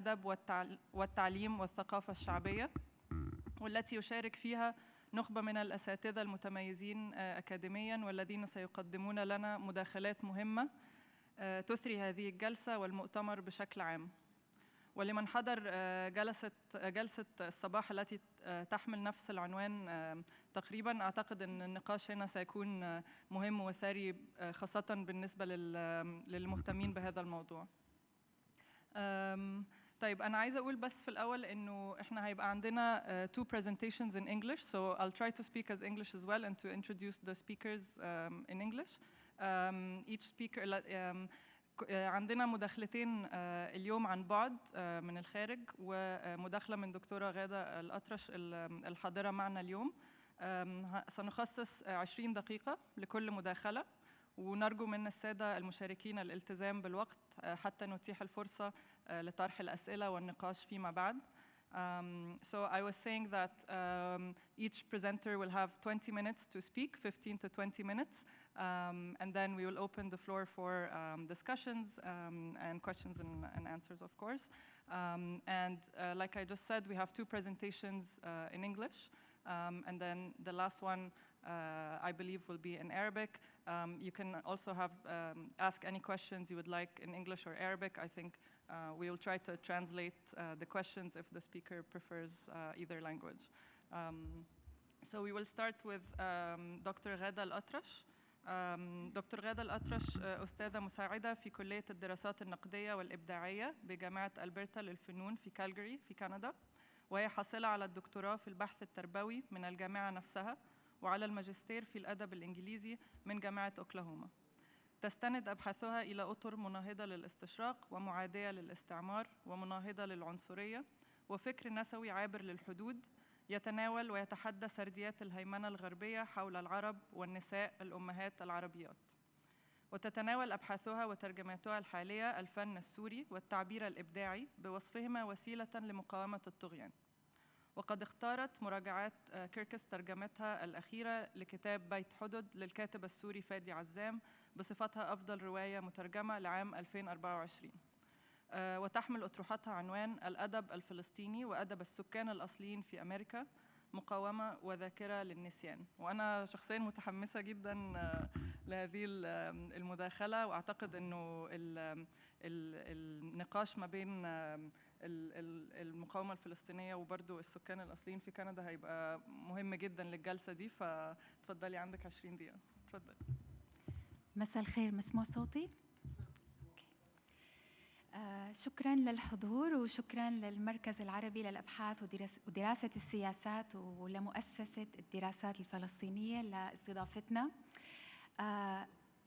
الأدب والتعليم والثقافة الشعبية، والتي يشارك فيها نخبة من الأساتذة المتميزين أكاديمياً والذين سيقدمون لنا مداخلات مهمة تثري هذه الجلسة والمؤتمر بشكل عام. ولمن حضر جلسة الصباح التي تحمل نفس العنوان تقريباً، أعتقد أن النقاش هنا سيكون مهم وثري خاصة بالنسبة للمهتمين بهذا الموضوع. طيب أنا عايزة أقول بس في الأول إنه إحنا هيبقى عندنا two presentations in English, so I'll try to speak as English as well and to introduce the speakers in English. Each speaker عندنا مداخلتين اليوم عن بعد من الخارج، ومداخلة من دكتورة غادة الأطرش الحاضرة معنا اليوم. سنخصص 20 دقيقة لكل مداخلة، ونرجو من السادة المشاركين الالتزام بالوقت حتى نتيح الفرصة لطرح الأسئلة والنقاش فيما بعد. So I was saying that each presenter will have 20 minutes to speak, 15 to 20 minutes, and then we will open the floor for discussions and questions and answers, of course. And like I just said, we have two presentations in English, and then the last one I believe will be in Arabic. You can also ask any questions you would like in English or Arabic. I think we will try to translate the questions if the speaker prefers either language. So we will start with Dr. غادة الأطرش. دكتور غادة الأطرش أستاذة مساعدة في كلية الدراسات النقدية والإبداعية بجامعة ألبرتا للفنون في كالجاري في كندا، وهي حاصلة على الدكتوراه في البحث التربوي من الجامعة نفسها، وعلى الماجستير في الأدب الإنجليزي من جامعة أوكلاهوما. تستند أبحاثها إلى أطر مناهضة للاستشراق ومعادية للاستعمار ومناهضة للعنصرية وفكر نسوي عابر للحدود، يتناول ويتحدى سرديات الهيمنة الغربية حول العرب والنساء الأمهات العربيات. وتتناول أبحاثها وترجماتها الحالية الفن السوري والتعبير الإبداعي بوصفهما وسيلة لمقاومة الطغيان. وقد اختارت مراجعات كيركس ترجمتها الأخيرة لكتاب بيت حدد للكاتب السوري فادي عزام بصفتها أفضل رواية مترجمة لعام 2024. وتحمل أطروحتها عنوان الأدب الفلسطيني وأدب السكان الأصليين في أمريكا، مقاومة وذاكرة للنسيان. وأنا شخصياً متحمسة جداً لهذه المداخلة، وأعتقد أنه النقاش ما بين المقاومة الفلسطينية وبرضو السكان الأصليين في كندا هيبقى مهم جداً للجلسة دي، فتفضلي عندك 20 دقيقة. تفضل. مساء الخير، مسموع صوتي؟ شكراً للحضور، وشكراً للمركز العربي للأبحاث ودراسة السياسات ولمؤسسة الدراسات الفلسطينية لاستضافتنا.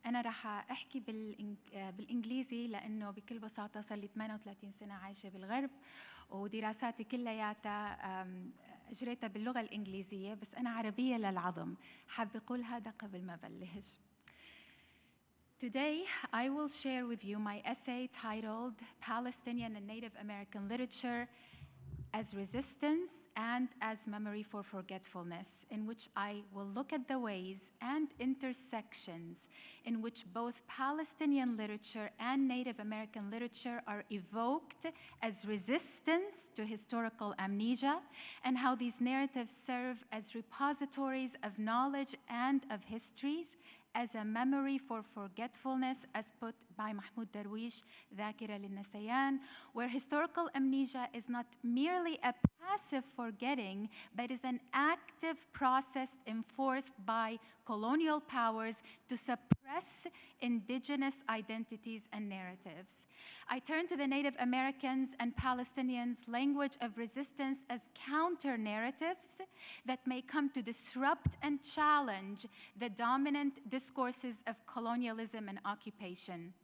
أنا راح أحكي بالإنجليزي لأنه بكل بساطة صار لي 38 سنة عايشة بالغرب، ودراساتي كلياتها أجريتها باللغة الإنجليزية، بس أنا عربية للعظم. حابة أقول هذا قبل ما أبلش. Today, I will share with you my essay titled Palestinian and Native American Literature as Resistance and as Memory for Forgetfulness, in which I will look at the ways and intersections in which both Palestinian literature and Native American literature are evoked as resistance to historical amnesia, and how these narratives serve as repositories of knowledge and of histories as a memory for forgetfulness, as put by Mahmoud Darwish, ذاكرة للنسيان, where historical amnesia is not merely a passive forgetting, but is an active process enforced by colonial powers to suppress indigenous identities and narratives. I turn to the Native Americans and Palestinians' language of resistance as counter-narratives that may come to disrupt and challenge the dominant discourses of colonialism and occupation.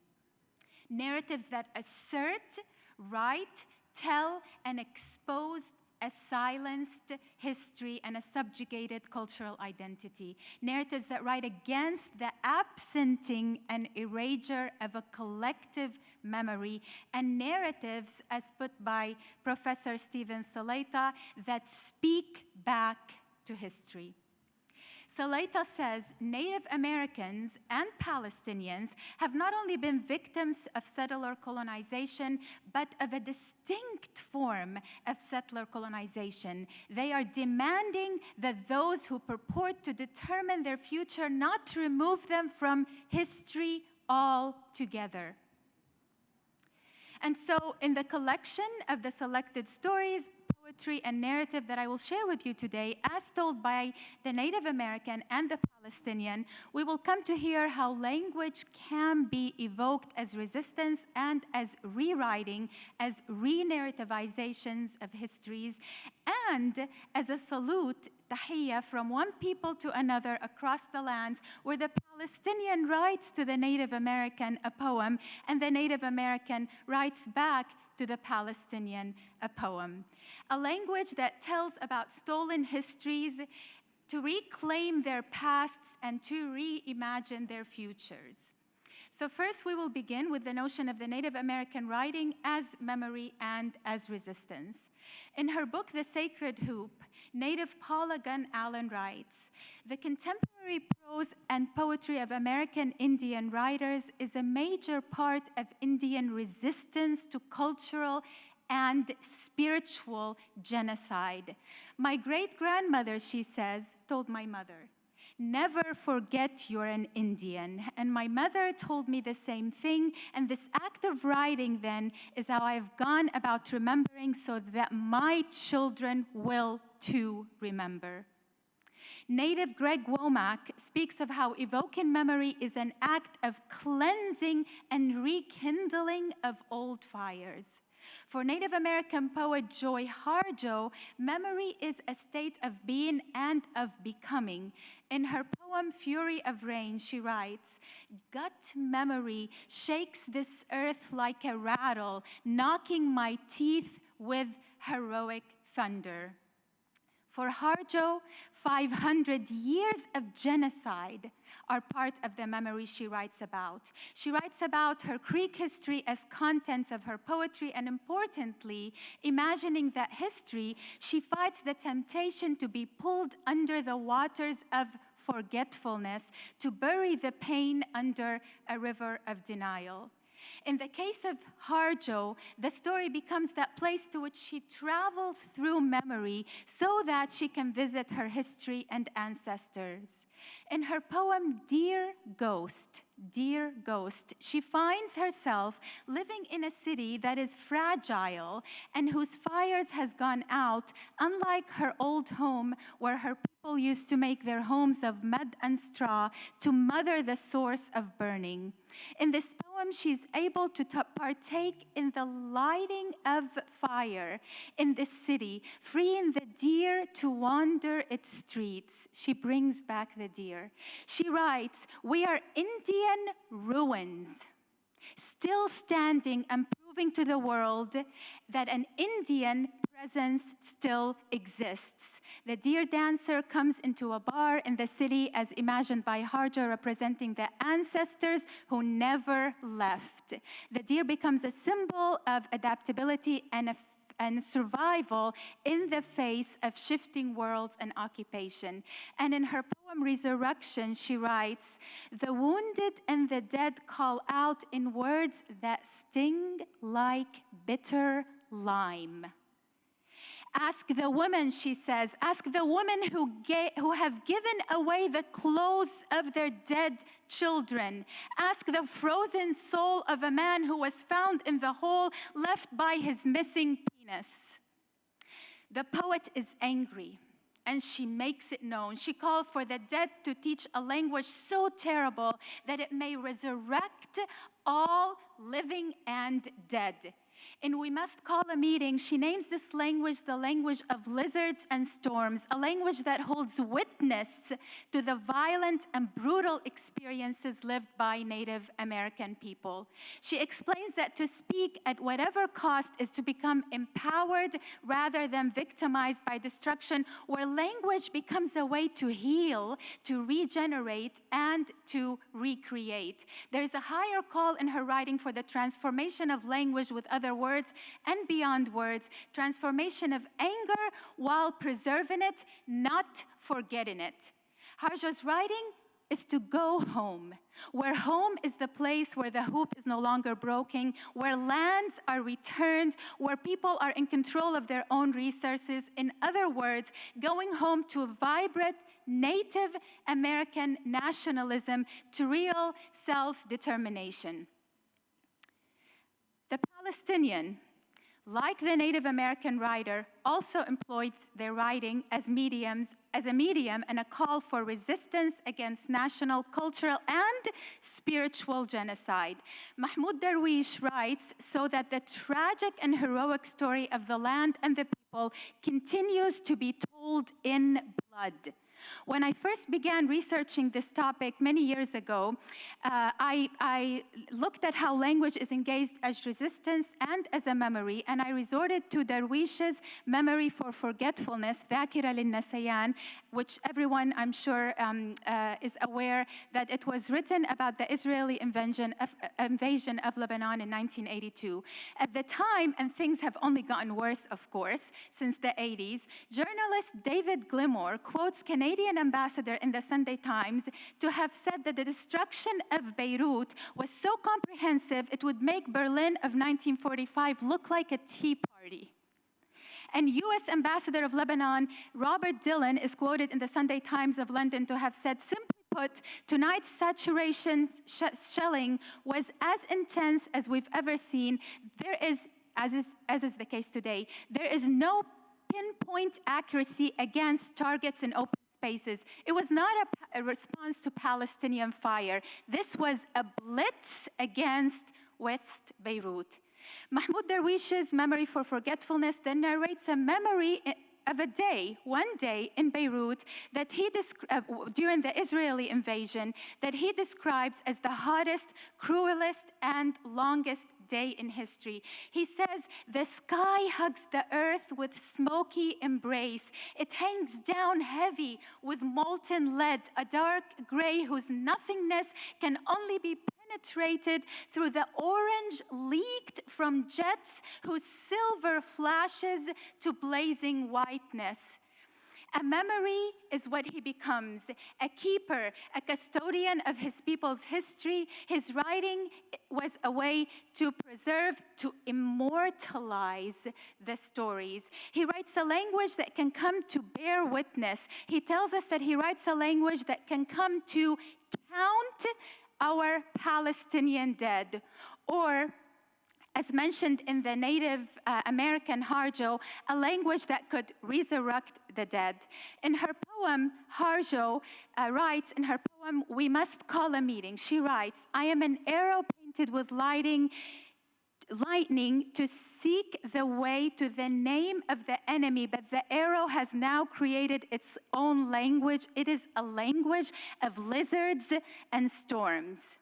Narratives that assert, write, tell, and expose a silenced history and a subjugated cultural identity. Narratives that write against the absenting and erasure of a collective memory, and narratives, as put by Professor Steven Salaita, that speak back to history. Salaita says Native Americans and Palestinians have not only been victims of settler colonization, but of a distinct form of settler colonization. They are demanding that those who purport to determine their future not remove them from history altogether. And so in the collection of the selected stories, poetry, and narrative that I will share with you today, as told by the Native American and the Palestinian, we will come to hear how language can be evoked as resistance and as rewriting, as re-narrativizations of histories, and as a salute, tahiyya, from one people to another across the lands, where the Palestinian writes to the Native American a poem, and the Native American writes back to the Palestinian a poem. A language that tells about stolen histories to reclaim their pasts and to reimagine their futures. So first we will begin with the notion of the Native American writing as memory and as resistance. In her book, The Sacred Hoop, Native Paula Gunn Allen writes, "The contemporary prose and poetry of American Indian writers is a major part of Indian resistance to cultural and spiritual genocide. My great-grandmother," she says, told my mother, "never forget you're an Indian." And my mother told me the same thing, and this act of writing then is how I've gone about remembering so that my children will too remember. Native Greg Womack speaks of how evoking memory is an act of cleansing and rekindling of old fires. For Native American poet Joy Harjo, memory is a state of being and of becoming. In her poem, Fury of Rain, she writes, "Gut memory shakes this earth like a rattle, knocking my teeth with heroic thunder." For Harjo, 500 years of genocide are part of the memory she writes about. She writes about her Creek history as contents of her poetry, and importantly, imagining that history, she fights the temptation to be pulled under the waters of forgetfulness, to bury the pain under a river of denial. In the case of Harjo, the story becomes that place to which she travels through memory so that she can visit her history and ancestors. In her poem, Dear Ghost, she finds herself living in a city that is fragile and whose fires has gone out, unlike her old home where her people used to make their homes of mud and straw to mother the source of burning. In this poem, she's able to partake in the lighting of fire in this city, freeing the deer to wander its streets. She brings back the deer. She writes, "We are Indian ruins, still standing and proving to the world that an Indian presence still exists." The deer dancer comes into a bar in the city as imagined by Harjo, representing the ancestors who never left. The deer becomes a symbol of adaptability and survival in the face of shifting worlds and occupation. And in her poem, Resurrection, she writes, "The wounded and the dead call out in words that sting like bitter lime." Ask the women, she says, ask the women who have given away the clothes of their dead children. Ask the frozen soul of a man who was found in the hole left by his missing penis. The poet is angry, and she makes it known. She calls for the dead to teach a language so terrible that it may resurrect all living and dead. In We Must Call a Meeting, she names this language the language of lizards and storms, a language that holds witness to the violent and brutal experiences lived by Native American people. She explains that to speak at whatever cost is to become empowered rather than victimized by destruction, where language becomes a way to heal, to regenerate, and to recreate. There is a higher call in her writing for the transformation of language with other words and beyond words, transformation of anger while preserving it, not forgetting it. Harjo's writing is to go home, where home is the place where the hoop is no longer broken, where lands are returned, where people are in control of their own resources. In other words, going home to vibrant Native American nationalism, to real self-determination. The Palestinian, like the Native American writer, also employed their writing as a medium and a call for resistance against national, cultural, and spiritual genocide. Mahmoud Darwish writes, so that the tragic and heroic story of the land and the people continues to be told in blood. When I first began researching this topic many years ago, I looked at how language is engaged as resistance and as a memory, and I resorted to Darwish's Memory for Forgetfulness, ذاكرة للنسيان, which everyone, I'm sure, is aware that it was written about the Israeli invasion of Lebanon in 1982. At the time, and things have only gotten worse, of course, since the 80s, journalist David Gilmour quotes Canadian ambassador in the Sunday Times to have said that the destruction of Beirut was so comprehensive it would make Berlin of 1945 look like a tea party. And US Ambassador of Lebanon, Robert Dillon, is quoted in the Sunday Times of London to have said, simply put, tonight's saturation shelling was as intense as we've ever seen. There is, as is the case today, there is no pinpoint accuracy against targets in open spaces. It was not a response to Palestinian fire. This was a blitz against West Beirut. Mahmoud Darwish's Memory for Forgetfulness then narrates a memory of a day, one day in Beirut, that he during the Israeli invasion, that he describes as the hottest, cruelest, and longest day in history. He says, the sky hugs the earth with smoky embrace. It hangs down heavy with molten lead, a dark gray whose nothingness can only be penetrated through the orange leaked from jets whose silver flashes to blazing whiteness. A memory is what he becomes, a keeper, a custodian of his people's history. His writing was a way to preserve, to immortalize the stories. He writes a language that can come to bear witness. He tells us that he writes a language that can come to count our Palestinian dead, or, as mentioned in the Native American Harjo, a language that could resurrect the dead. In her poem, Harjo writes, in her poem, We Must Call a Meeting, she writes, I am an arrow painted with lightning to seek the way to the name of the enemy, but the arrow has now created its own language. It is a language of lizards and storms.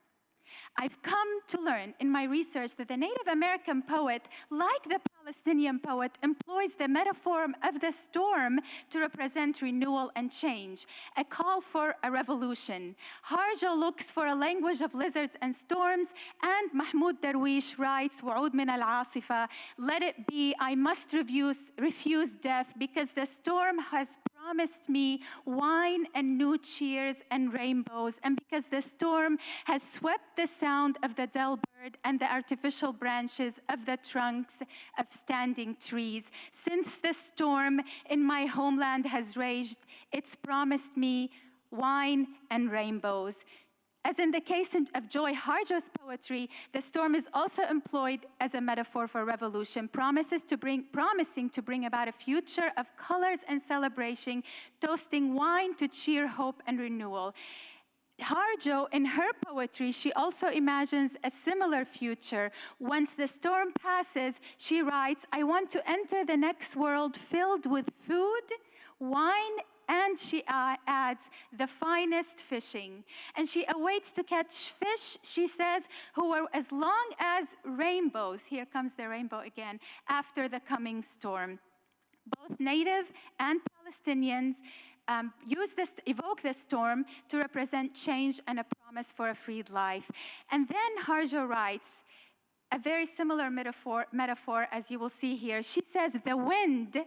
I've come to learn in my research that the Native American poet, like the Palestinian poet, employs the metaphor of the storm to represent renewal and change, a call for a revolution. Harjo looks for a language of lizards and storms, and Mahmoud Darwish writes, وعود من العاصفة, let it be, I must refuse death, because the storm has promised me wine and new cheers and rainbows, and because the storm has swept the sound of the dull bird and the artificial branches of the trunks of standing trees. Since the storm in my homeland has raged, it's promised me wine and rainbows. As in the case of Joy Harjo's poetry, the storm is also employed as a metaphor for revolution, promising to bring about a future of colors and celebration, toasting wine to cheer hope and renewal. Harjo, in her poetry, she also imagines a similar future. Once the storm passes, she writes, I want to enter the next world filled with food, wine, and she adds, the finest fishing. And she awaits to catch fish, she says, who are as long as rainbows. Here comes the rainbow again, after the coming storm. Both Native and Palestinians evoke the storm to represent change and a promise for a freed life. And then Harjo writes, a very similar metaphor as you will see here. She says, the wind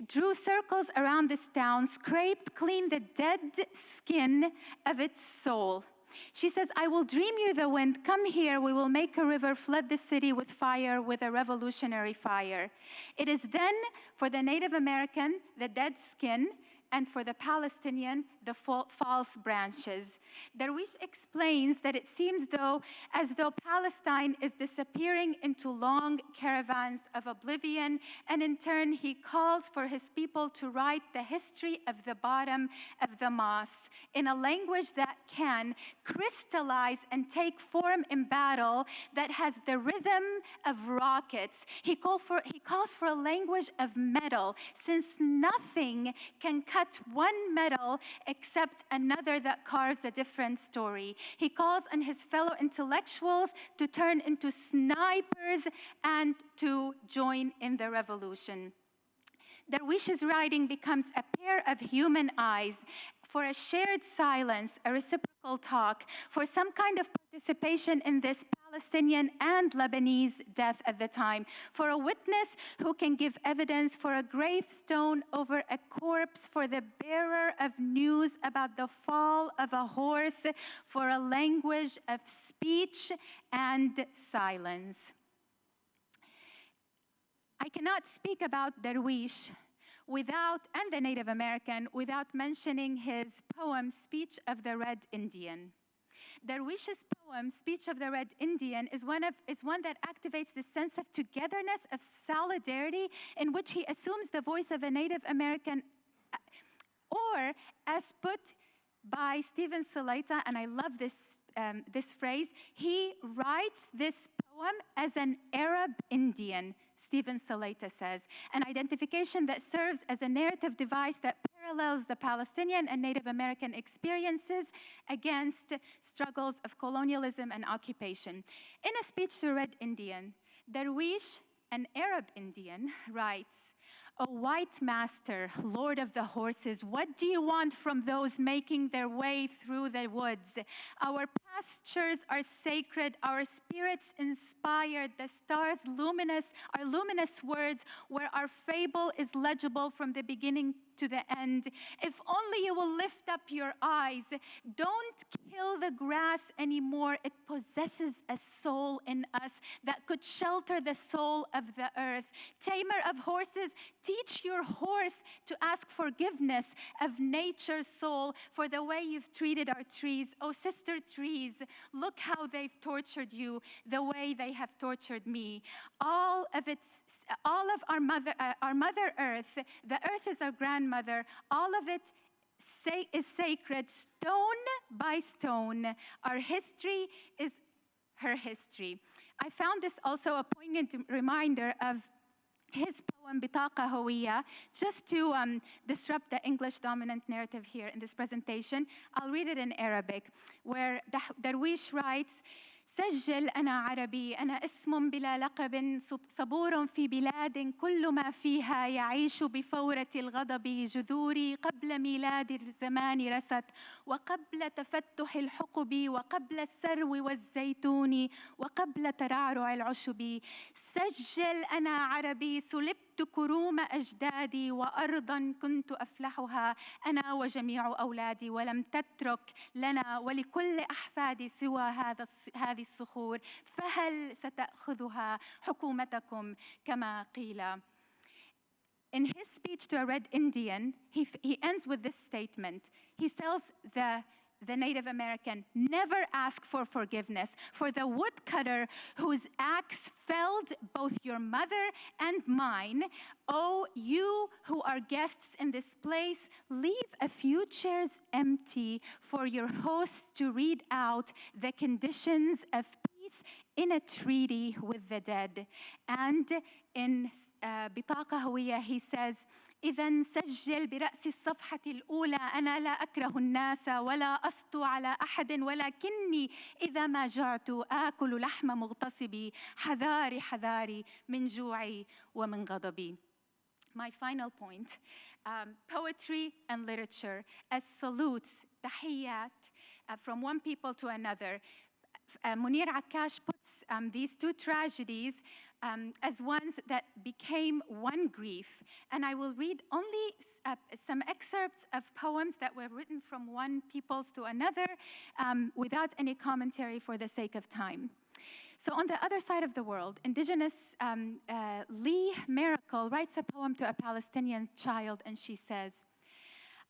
drew circles around this town, scraped clean the dead skin of its soul. She says, I will dream you the wind, come here, we will make a river, flood the city with fire, with a revolutionary fire. It is then for the Native American, the dead skin, and for the Palestinian, the false branches. Darwish explains that it seems as though Palestine is disappearing into long caravans of oblivion, and in turn he calls for his people to write the history of the bottom of the moss in a language that can crystallize and take form in battle, that has the rhythm of rockets. He calls for a language of metal, since nothing can cut one metal except another that carves a different story. He calls on his fellow intellectuals to turn into snipers and to join in the revolution. Darwish's writing becomes a pair of human eyes for a shared silence, a reciprocal talk, for some kind of participation in this Palestinian and Lebanese death at the time, for a witness who can give evidence, for a gravestone over a corpse, for the bearer of news about the fall of a horse, for a language of speech and silence. I cannot speak about Darwish and the Native American without mentioning his poem, Speech of the Red Indian. Darwish's poem, Speech of the Red Indian, is one that activates the sense of togetherness, of solidarity, in which he assumes the voice of a Native American, or as put by Stephen Salaita, and I love this phrase, he writes this poem as an Arab Indian, Stephen Salaita says, an identification that serves as a narrative device that parallels the Palestinian and Native American experiences against struggles of colonialism and occupation. In a speech to a Red Indian, Darwish, an Arab Indian, writes, "O white master, lord of the horses, what do you want from those making their way through the woods? Our pastures are sacred, our spirits inspired, the stars luminous, our luminous words, where our fable is legible from the beginning to the end. If only you will lift up your eyes. Don't kill the grass anymore. It possesses a soul in us that could shelter the soul of the earth. Tamer of horses, teach your horse to ask forgiveness of nature's soul for the way you've treated our trees. Oh, sister trees, look how they've tortured you, the way they have tortured me. All of our mother earth, the earth is our grandmother, all of it is sacred, stone by stone. Our history is her history." I found this also a poignant reminder of his poem, بطاقة هوية, just to disrupt the English dominant narrative here in this presentation. I'll read it in Arabic, where Darwish writes, سجل أنا عربي أنا اسم بلا لقب صبور في بلاد كل ما فيها يعيش بفورة الغضب جذوري قبل ميلاد الزمان رست وقبل تفتح الحقب وقبل السرو والزيتون وقبل ترعرع العشب سجل أنا عربي سلبت كروم أجدادي وأرضاً كنت أفلحها أنا وجميع أولادي ولم تترك لنا ولكل أحفادي سوى هذه الصخور فهل ستأخذها حكومتكم كما قيل. In his speech to a Red Indian, he ends with this statement. He tells the Native American, never ask for forgiveness for the woodcutter whose axe felled both your mother and mine. Oh, you who are guests in this place, leave a few chairs empty for your hosts to read out the conditions of peace in a treaty with the dead. And in بطاقة هوية, he says, إذا سجل برأس الصفحة الأولى أنا لا أكره الناس ولا أسطو على أحد ولكني إذا ما جعت آكل لحم مغتصبي حذاري حذاري من جوعي ومن غضبي. My final point, poetry and literature as salutes, تحيات, from one people to another. Munir Akkash puts these two tragedies as ones that became one grief. And I will read only some excerpts of poems that were written from one peoples to another without any commentary for the sake of time. So on the other side of the world, indigenous Lee Miracle writes a poem to a Palestinian child, and she says,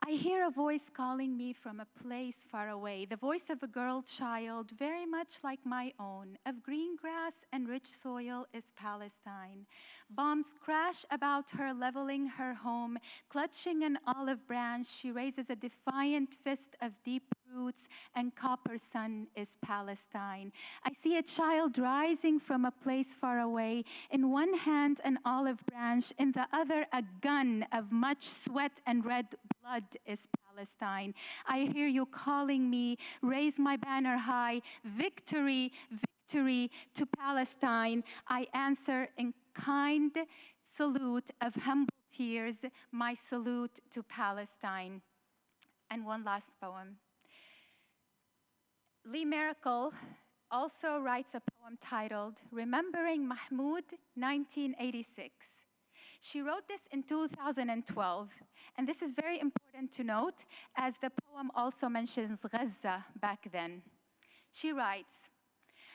I hear a voice calling me from a place far away, the voice of a girl child very much like my own. Of green grass and rich soil is Palestine. Bombs crash about her, leveling her home. Clutching an olive branch, she raises a defiant fist of deep roots, and copper sun is Palestine. I see a child rising from a place far away. In one hand, an olive branch, in the other, a gun of much sweat and red blood is Palestine. I hear you calling me, raise my banner high, victory, victory to Palestine. I answer in kind salute of humble tears, my salute to Palestine. And one last poem. Lee Miracle also writes a poem titled Remembering Mahmoud, 1986. She wrote this in 2012, and this is very important to note, as the poem also mentions Gaza back then. She writes,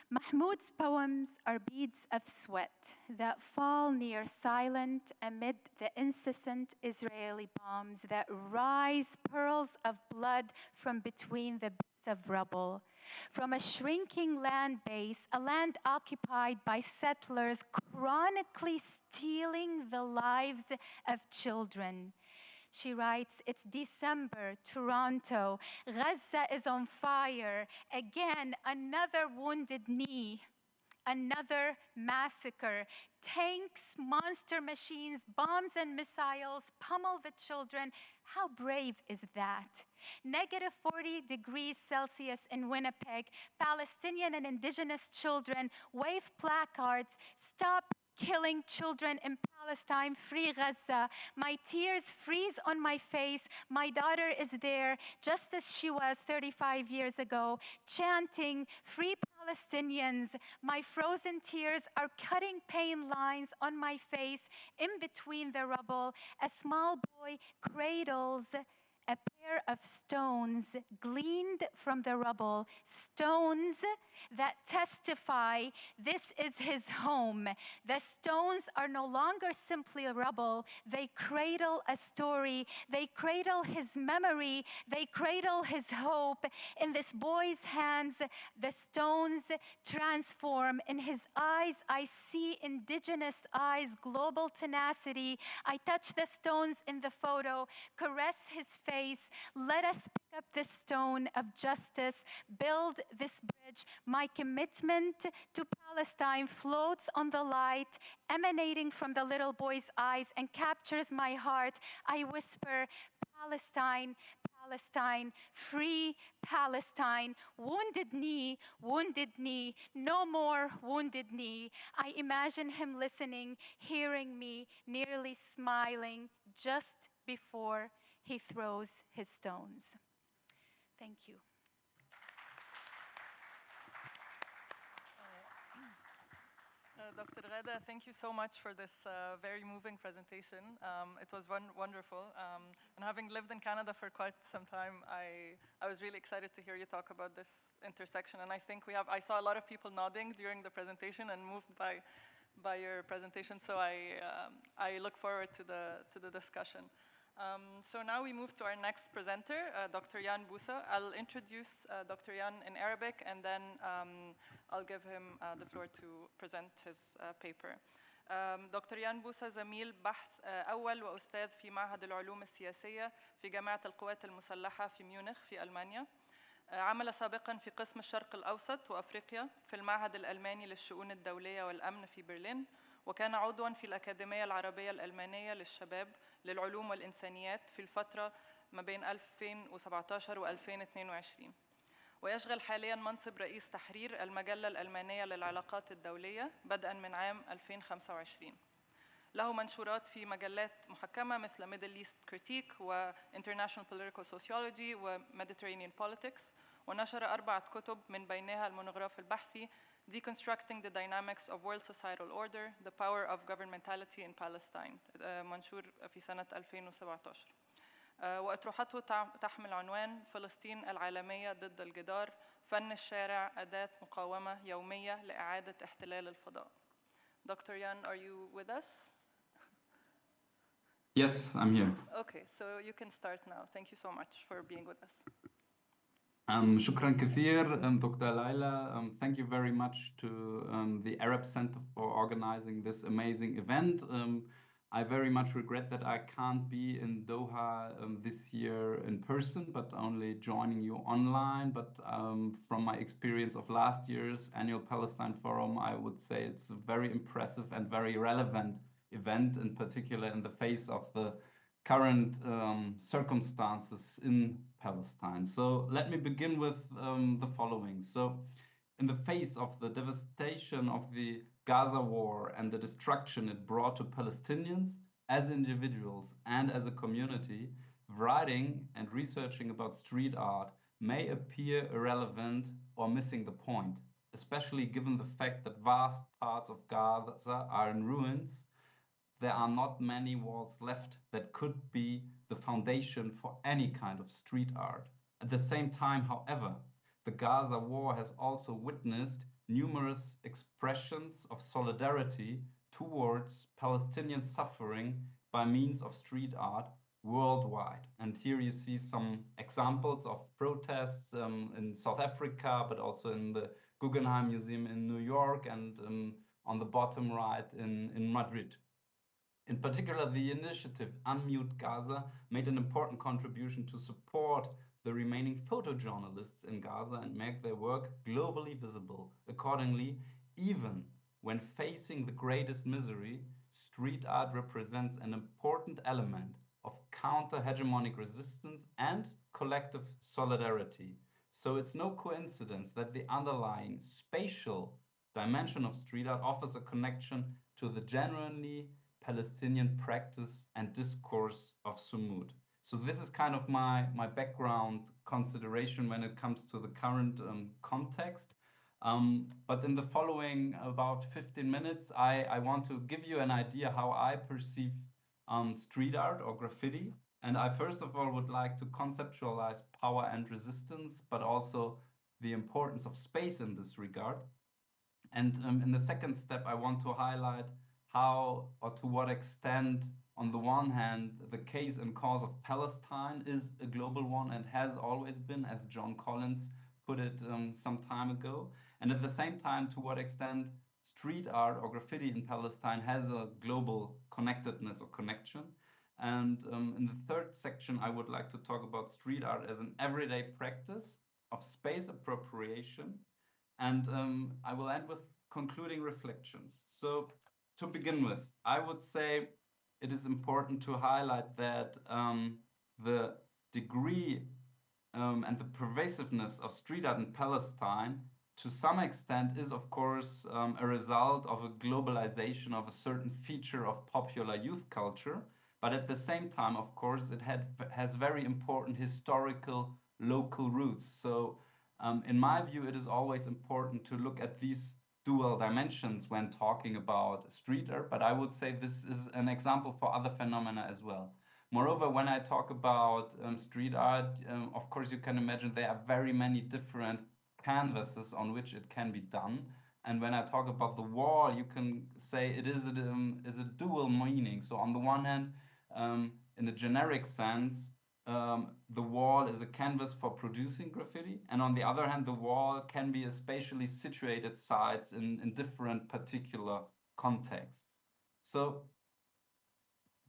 Mahmoud's poems are beads of sweat that fall near silent amid the incessant Israeli bombs that rise pearls of blood from between the bits of rubble. From a shrinking land base, a land occupied by settlers chronically stealing the lives of children. She writes, it's December, Toronto. Gaza is on fire. Again, another wounded knee. Another massacre. Tanks, monster machines, bombs and missiles pummel the children. How brave is that? Negative 40 degrees Celsius in Winnipeg. Palestinian and indigenous children wave placards. Stop killing children in Palestine, free Gaza. My tears freeze on my face. My daughter is there, just as she was 35 years ago, chanting, free Palestinians. My frozen tears are cutting pain lines on my face. In between the rubble, a small boy cradles a pair of stones gleaned from the rubble, stones that testify this is his home. The stones are no longer simply rubble. They cradle a story. They cradle his memory. They cradle his hope. In this boy's hands, the stones transform. In his eyes, I see indigenous eyes, global tenacity. I touch the stones in the photo, caress his face. Let us pick up this stone of justice, build this bridge. My commitment to Palestine floats on the light, emanating from the little boy's eyes and captures my heart. I whisper, Palestine, Palestine, free Palestine, wounded knee, no more wounded knee. I imagine him listening, hearing me, nearly smiling just before he throws his stones. Thank you. Dr. Ghada, thank you so much for this very moving presentation. It was wonderful. And having lived in Canada for quite some time, I was really excited to hear you talk about this intersection. And I think I saw a lot of people nodding during the presentation and moved by your presentation. So I look forward to the discussion. So now we move to our next presenter, Dr. Jan Boussa. I'll introduce Dr. Jan in Arabic, and then I'll give him the floor to present his paper. دكتور يان بوسا زميل بحث أول وأستاذ في معهد العلوم السياسية في جامعة القوات المسلحة في ميونخ في ألمانيا. عمل سابقاً في قسم الشرق الأوسط وأفريقيا في المعهد الألماني للشؤون الدولية والأمن في برلين، وكان عضواً في الأكاديمية العربية الألمانية للشباب للعلوم والإنسانيات في الفترة ما بين 2017 و 2022. ويشغل حالياً منصب رئيس تحرير المجلة الألمانية للعلاقات الدولية بدءاً من عام 2025. له منشورات في مجلات محكمة مثل Middle East Critique و International Political Sociology و Mediterranean Politics، ونشر 4 كتب من بينها المونوغراف البحثي Deconstructing the Dynamics of World Societal Order, The Power of Governmentality in Palestine منشور في سنة 2017. وأطروحته تحمل عنوان فلسطين العالمية ضد الجدار، فن الشارع أداة مقاومة يومية لإعادة احتلال الفضاء. Dr. Jan, are you with us? Yes, I'm here. Okay, so you can start now. Thank you so much for being with us. شكرا كثير Dr. Laila. Thank you very much to the Arab Center for organizing this amazing event. I very much regret that I can't be in Doha this year in person, but only joining you online. But from my experience of last year's annual Palestine Forum, I would say it's a very impressive and very relevant event, in particular in the face of the current circumstances in Palestine. So let me begin with the following. So in the face of the devastation of the Gaza war and the destruction it brought to Palestinians as individuals and as a community, writing and researching about street art may appear irrelevant or missing the point, especially given the fact that vast parts of Gaza are in ruins. There are not many walls left that could be the foundation for any kind of street art. At the same time, however, the Gaza war has also witnessed numerous expressions of solidarity towards Palestinian suffering by means of street art worldwide. And here you see some examples of protests in South Africa, but also in the Guggenheim Museum in New York, and on the bottom right in Madrid. In particular, the initiative Unmute Gaza made an important contribution to support the remaining photojournalists in Gaza and make their work globally visible. Accordingly, even when facing the greatest misery, street art represents an important element of counter-hegemonic resistance and collective solidarity. So it's no coincidence that the underlying spatial dimension of street art offers a connection to the genuinely Palestinian practice and discourse of Sumud. So this is kind of my background consideration when it comes to the current context. But in the following about 15 minutes, I want to give you an idea how I perceive street art or graffiti. And I first of all would like to conceptualize power and resistance, but also the importance of space in this regard. And in the second step, I want to highlight how or to what extent, on the one hand, the case and cause of Palestine is a global one and has always been, as John Collins put it some time ago. And at the same time, to what extent street art or graffiti in Palestine has a global connectedness or connection. And in the third section, I would like to talk about street art as an everyday practice of space appropriation. And I will end with concluding reflections. So to begin with, I would say it is important to highlight that the degree and the pervasiveness of street art in Palestine to some extent is, of course, a result of a globalization of a certain feature of popular youth culture. But at the same time, of course, it has very important historical local roots. So in my view, it is always important to look at these dual dimensions when talking about street art, but I would say this is an example for other phenomena as well. Moreover, when I talk about street art, of course, you can imagine there are very many different canvases on which it can be done. And when I talk about the wall, you can say it is a dual meaning. So on the one hand, in a generic sense, the wall is a canvas for producing graffiti, and on the other hand, the wall can be a spatially situated sites in different particular contexts. So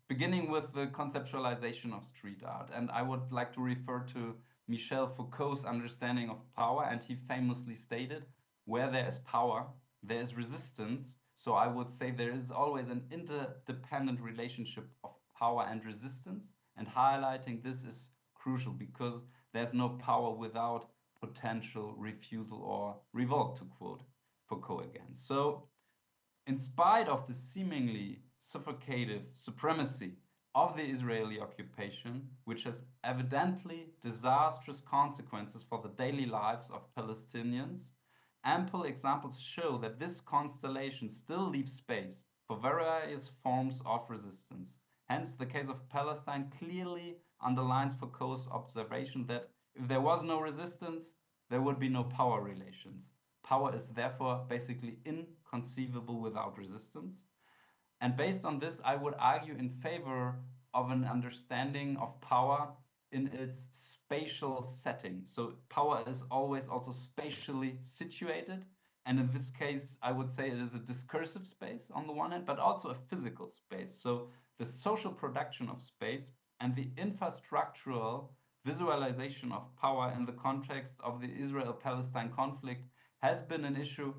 beginning with the conceptualization of street art, and I would like to refer to Michel Foucault's understanding of power, and he famously stated, where there is power, there is resistance. So I would say there is always an interdependent relationship of power and resistance, and highlighting this is crucial because there's no power without potential refusal or revolt, to quote Foucault again. So in spite of the seemingly suffocative supremacy of the Israeli occupation, which has evidently disastrous consequences for the daily lives of Palestinians, ample examples show that this constellation still leaves space for various forms of resistance. Hence, the case of Palestine clearly underlines Foucault's observation that if there was no resistance, there would be no power relations. Power is therefore basically inconceivable without resistance. And based on this, I would argue in favor of an understanding of power in its spatial setting. So power is always also spatially situated. And in this case, I would say it is a discursive space on the one hand, but also a physical space. So the social production of space and the infrastructural visualization of power in the context of the Israel-Palestine conflict has been an issue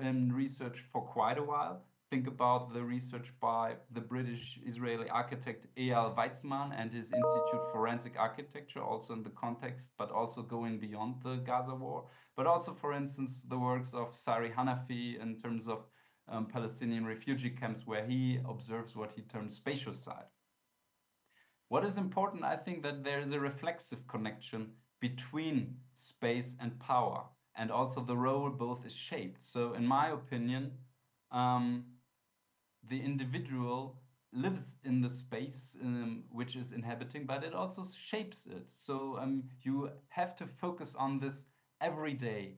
in research for quite a while. Think about the research by the British-Israeli architect Eyal Weizmann and his Institute for Forensic Architecture, also in the context, but also going beyond the Gaza war. But also, for instance, the works of Sari Hanafi in terms of Palestinian refugee camps, where he observes what he terms spatiocide. What is important, I think, that there is a reflexive connection between space and power, and also the role both is shaped. So in my opinion, the individual lives in the space which is inhabiting, but it also shapes it. So you have to focus on this everyday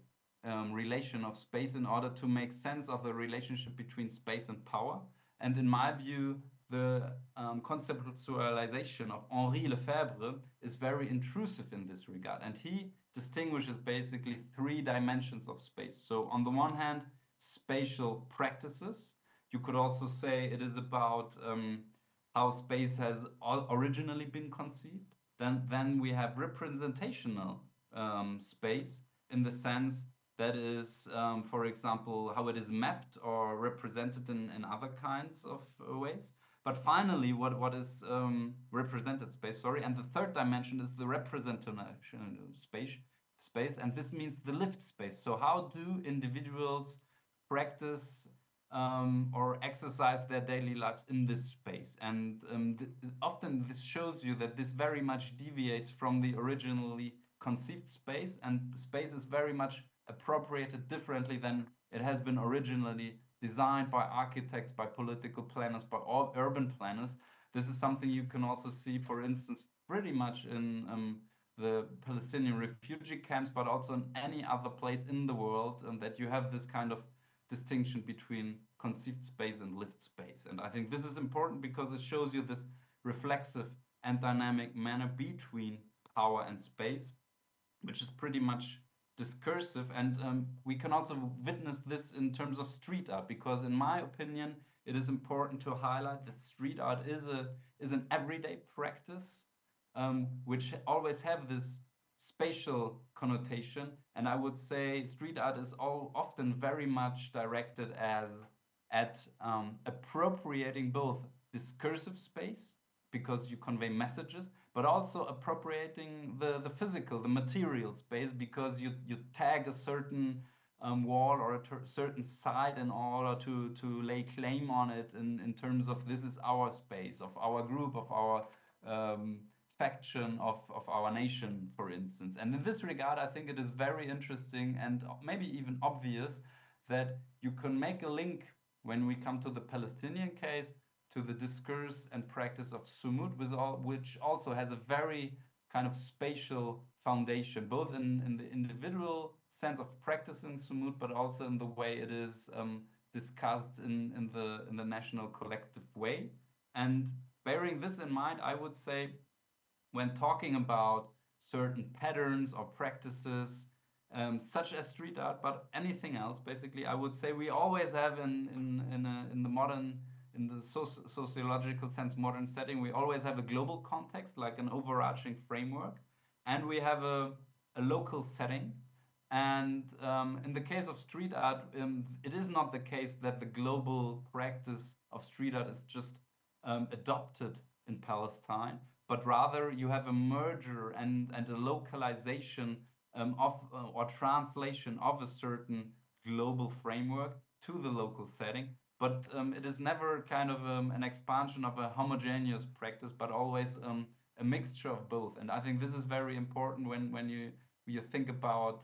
relation of space in order to make sense of the relationship between space and power. And in my view, the conceptualization of Henri Lefebvre is very intrusive in this regard. And he distinguishes basically three dimensions of space. So on the one hand, spatial practices. You could also say it is about how space has originally been conceived. Then we have representational space in the sense that is, for example, how it is mapped or represented in other kinds of ways. But finally, what is represented space, and the third dimension is the representational space, and this means the lived space. So how do individuals practice or exercise their daily lives in this space? And often this shows you that this very much deviates from the originally conceived space, and space is very much appropriated differently than it has been originally designed by architects, by political planners, by all urban planners. This is something you can also see, for instance, pretty much in the Palestinian refugee camps, but also in any other place in the world, that you have this kind of distinction between conceived space and lived space. And I think this is important because it shows you this reflexive and dynamic manner between power and space, which is pretty much discursive. And we can also witness this in terms of street art, because in my opinion, it is important to highlight that street art is an everyday practice, which always have this spatial connotation. And I would say street art is often very much directed at appropriating both discursive space, because you convey messages, but also appropriating the physical, the material space, because you tag a certain wall or a certain site in order to lay claim on it in terms of this is our space, of our group, of our faction, of our nation, for instance. And in this regard, I think it is very interesting and maybe even obvious that you can make a link when we come to the Palestinian case to the discourse and practice of Sumud, which also has a very kind of spatial foundation, both in the individual sense of practicing Sumud, but also in the way it is discussed in the national collective way. And bearing this in mind, I would say, when talking about certain patterns or practices, such as street art, but anything else, basically, I would say we always have in the modern, in the sociological sense, modern setting, we always have a global context, like an overarching framework, and we have a local setting. And in the case of street art, it is not the case that the global practice of street art is just adopted in Palestine, but rather you have a merger and a localization or translation of a certain global framework to the local setting. but it is never kind of an expansion of a homogeneous practice, but always a mixture of both. And I think this is very important when you think about,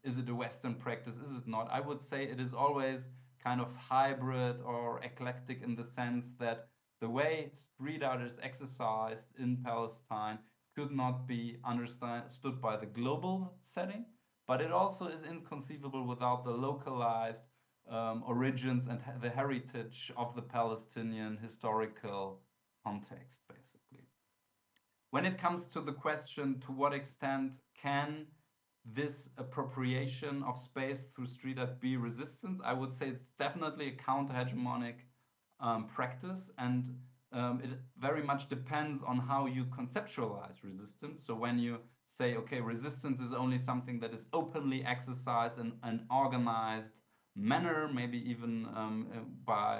is it a Western practice, is it not? I would say it is always kind of hybrid or eclectic in the sense that the way street art is exercised in Palestine could not be understood by the global setting, but it also is inconceivable without the localized origins and the heritage of the Palestinian historical context, basically. When it comes to the question, to what extent can this appropriation of space through street art be resistance, I would say it's definitely a counter-hegemonic practice, and it very much depends on how you conceptualize resistance. So when you say, okay, resistance is only something that is openly exercised in an organized manner, maybe even by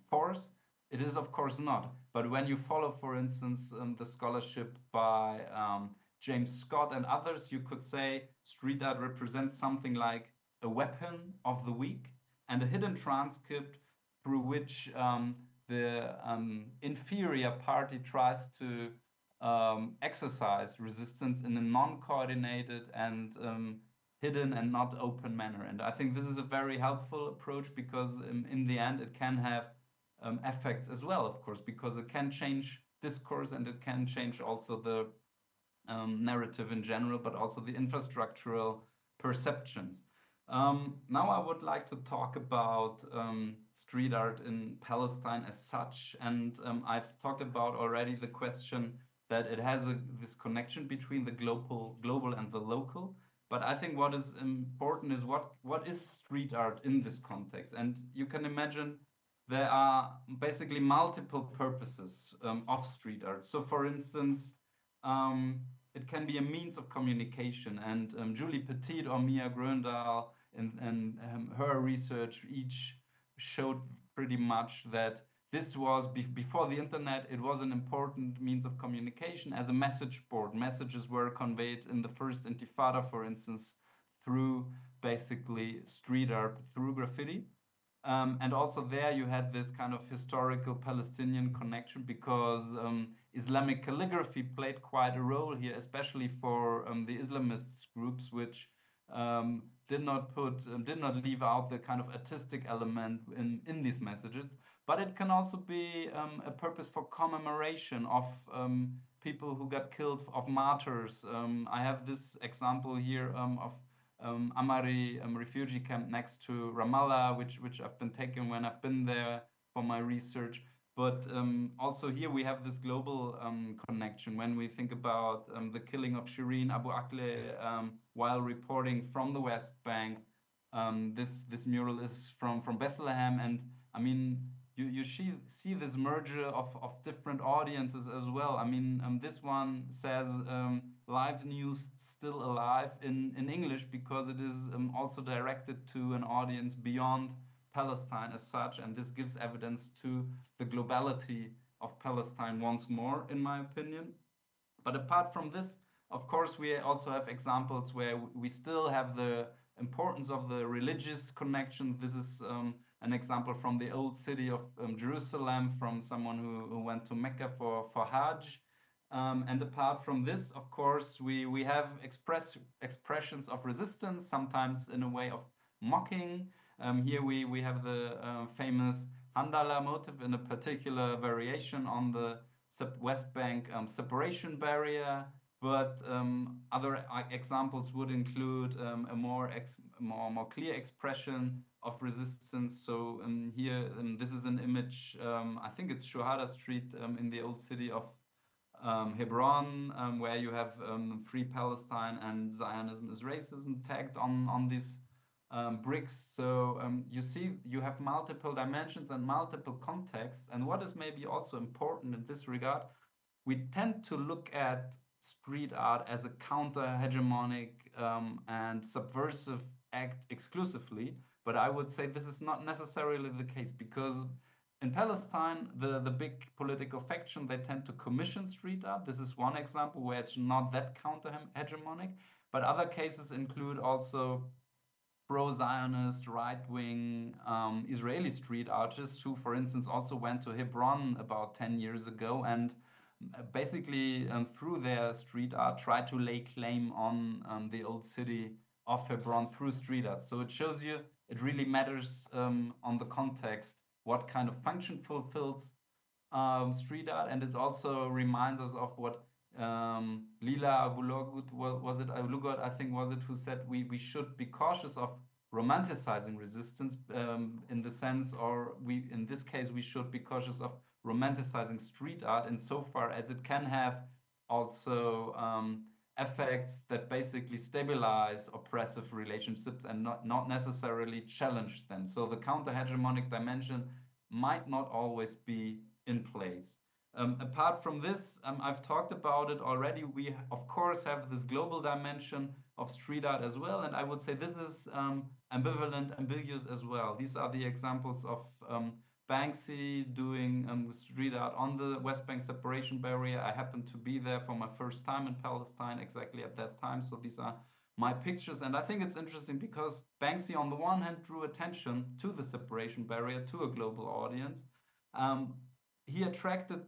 force, it is of course not. But when you follow, for instance, the scholarship by James Scott and others, you could say street art represents something like a weapon of the weak and a hidden transcript through which the inferior party tries to exercise resistance in a non-coordinated and hidden and not open manner. And I think this is a very helpful approach because in the end it can have effects as well, of course, because it can change discourse and it can change also the narrative in general, but also the infrastructural perceptions. Now I would like to talk about street art in Palestine as such, and I've talked about already the question that it has this connection between the global and the local. But I think what is important is what is street art in this context, and you can imagine there are basically multiple purposes of street art. So, for instance, it can be a means of communication, and Julie Petit or Mia Gröndal in her research each showed pretty much that this was, before the internet, it was an important means of communication as a message board. Messages were conveyed in the first Intifada, for instance, through basically street art, through graffiti. And also there you had this kind of historical Palestinian connection because Islamic calligraphy played quite a role here, especially for the Islamist groups, which did not leave out the kind of artistic element in these messages. But it can also be a purpose for commemoration of people who got killed, of martyrs. I have this example here of Amari refugee camp next to Ramallah, which I've been taking when I've been there for my research. But also here we have this global connection when we think about the killing of Shireen Abu Akleh while reporting from the West Bank. This mural is from Bethlehem, and I mean you see this merger of different audiences as well. I mean this one says live news still alive in English because it is also directed to an audience beyond Palestine as such, and this gives evidence to the globality of Palestine once more, in my opinion. But apart from this, of course, we also have examples where we still have the importance of the religious connection. This is an example from the old city of Jerusalem, from someone who went to Mecca for Hajj. And apart from this, of course, we have expressions of resistance, sometimes in a way of mocking. Here we have the famous Handala motif in a particular variation on the West Bank separation barrier. But other examples would include a more clear expression of resistance. So here, this is an image, I think it's Shuhada Street in the old city of Hebron, where you have Free Palestine and Zionism is racism tagged on these bricks. So you see, you have multiple dimensions and multiple contexts. And what is maybe also important in this regard, we tend to look at street art as a counter-hegemonic and subversive act exclusively, but I would say this is not necessarily the case, because in Palestine, the big political faction, they tend to commission street art. This is one example where it's not that counter-hegemonic, but other cases include also pro-Zionist, right-wing Israeli street artists who, for instance, also went to Hebron about 10 years ago and basically through their street art tried to lay claim on the old city of Hebron through street art. So it shows you it really matters on the context what kind of function fulfills street art, and it also reminds us of what Lila Bulogut was it Lugot, I think was it, who said we should be cautious of romanticizing resistance in the sense, or we in this case we should be cautious of romanticizing street art insofar as it can have also effects that basically stabilize oppressive relationships and not necessarily challenge them. So the counter-hegemonic dimension might not always be in place. Apart from this, I've talked about it already. We, of course, have this global dimension of street art as well. And I would say this is ambivalent, ambiguous as well. These are the examples of Banksy doing street art on the West Bank separation barrier. I happened to be there for my first time in Palestine exactly at that time. So these are my pictures. And I think it's interesting because Banksy, on the one hand, drew attention to the separation barrier, to a global audience. He attracted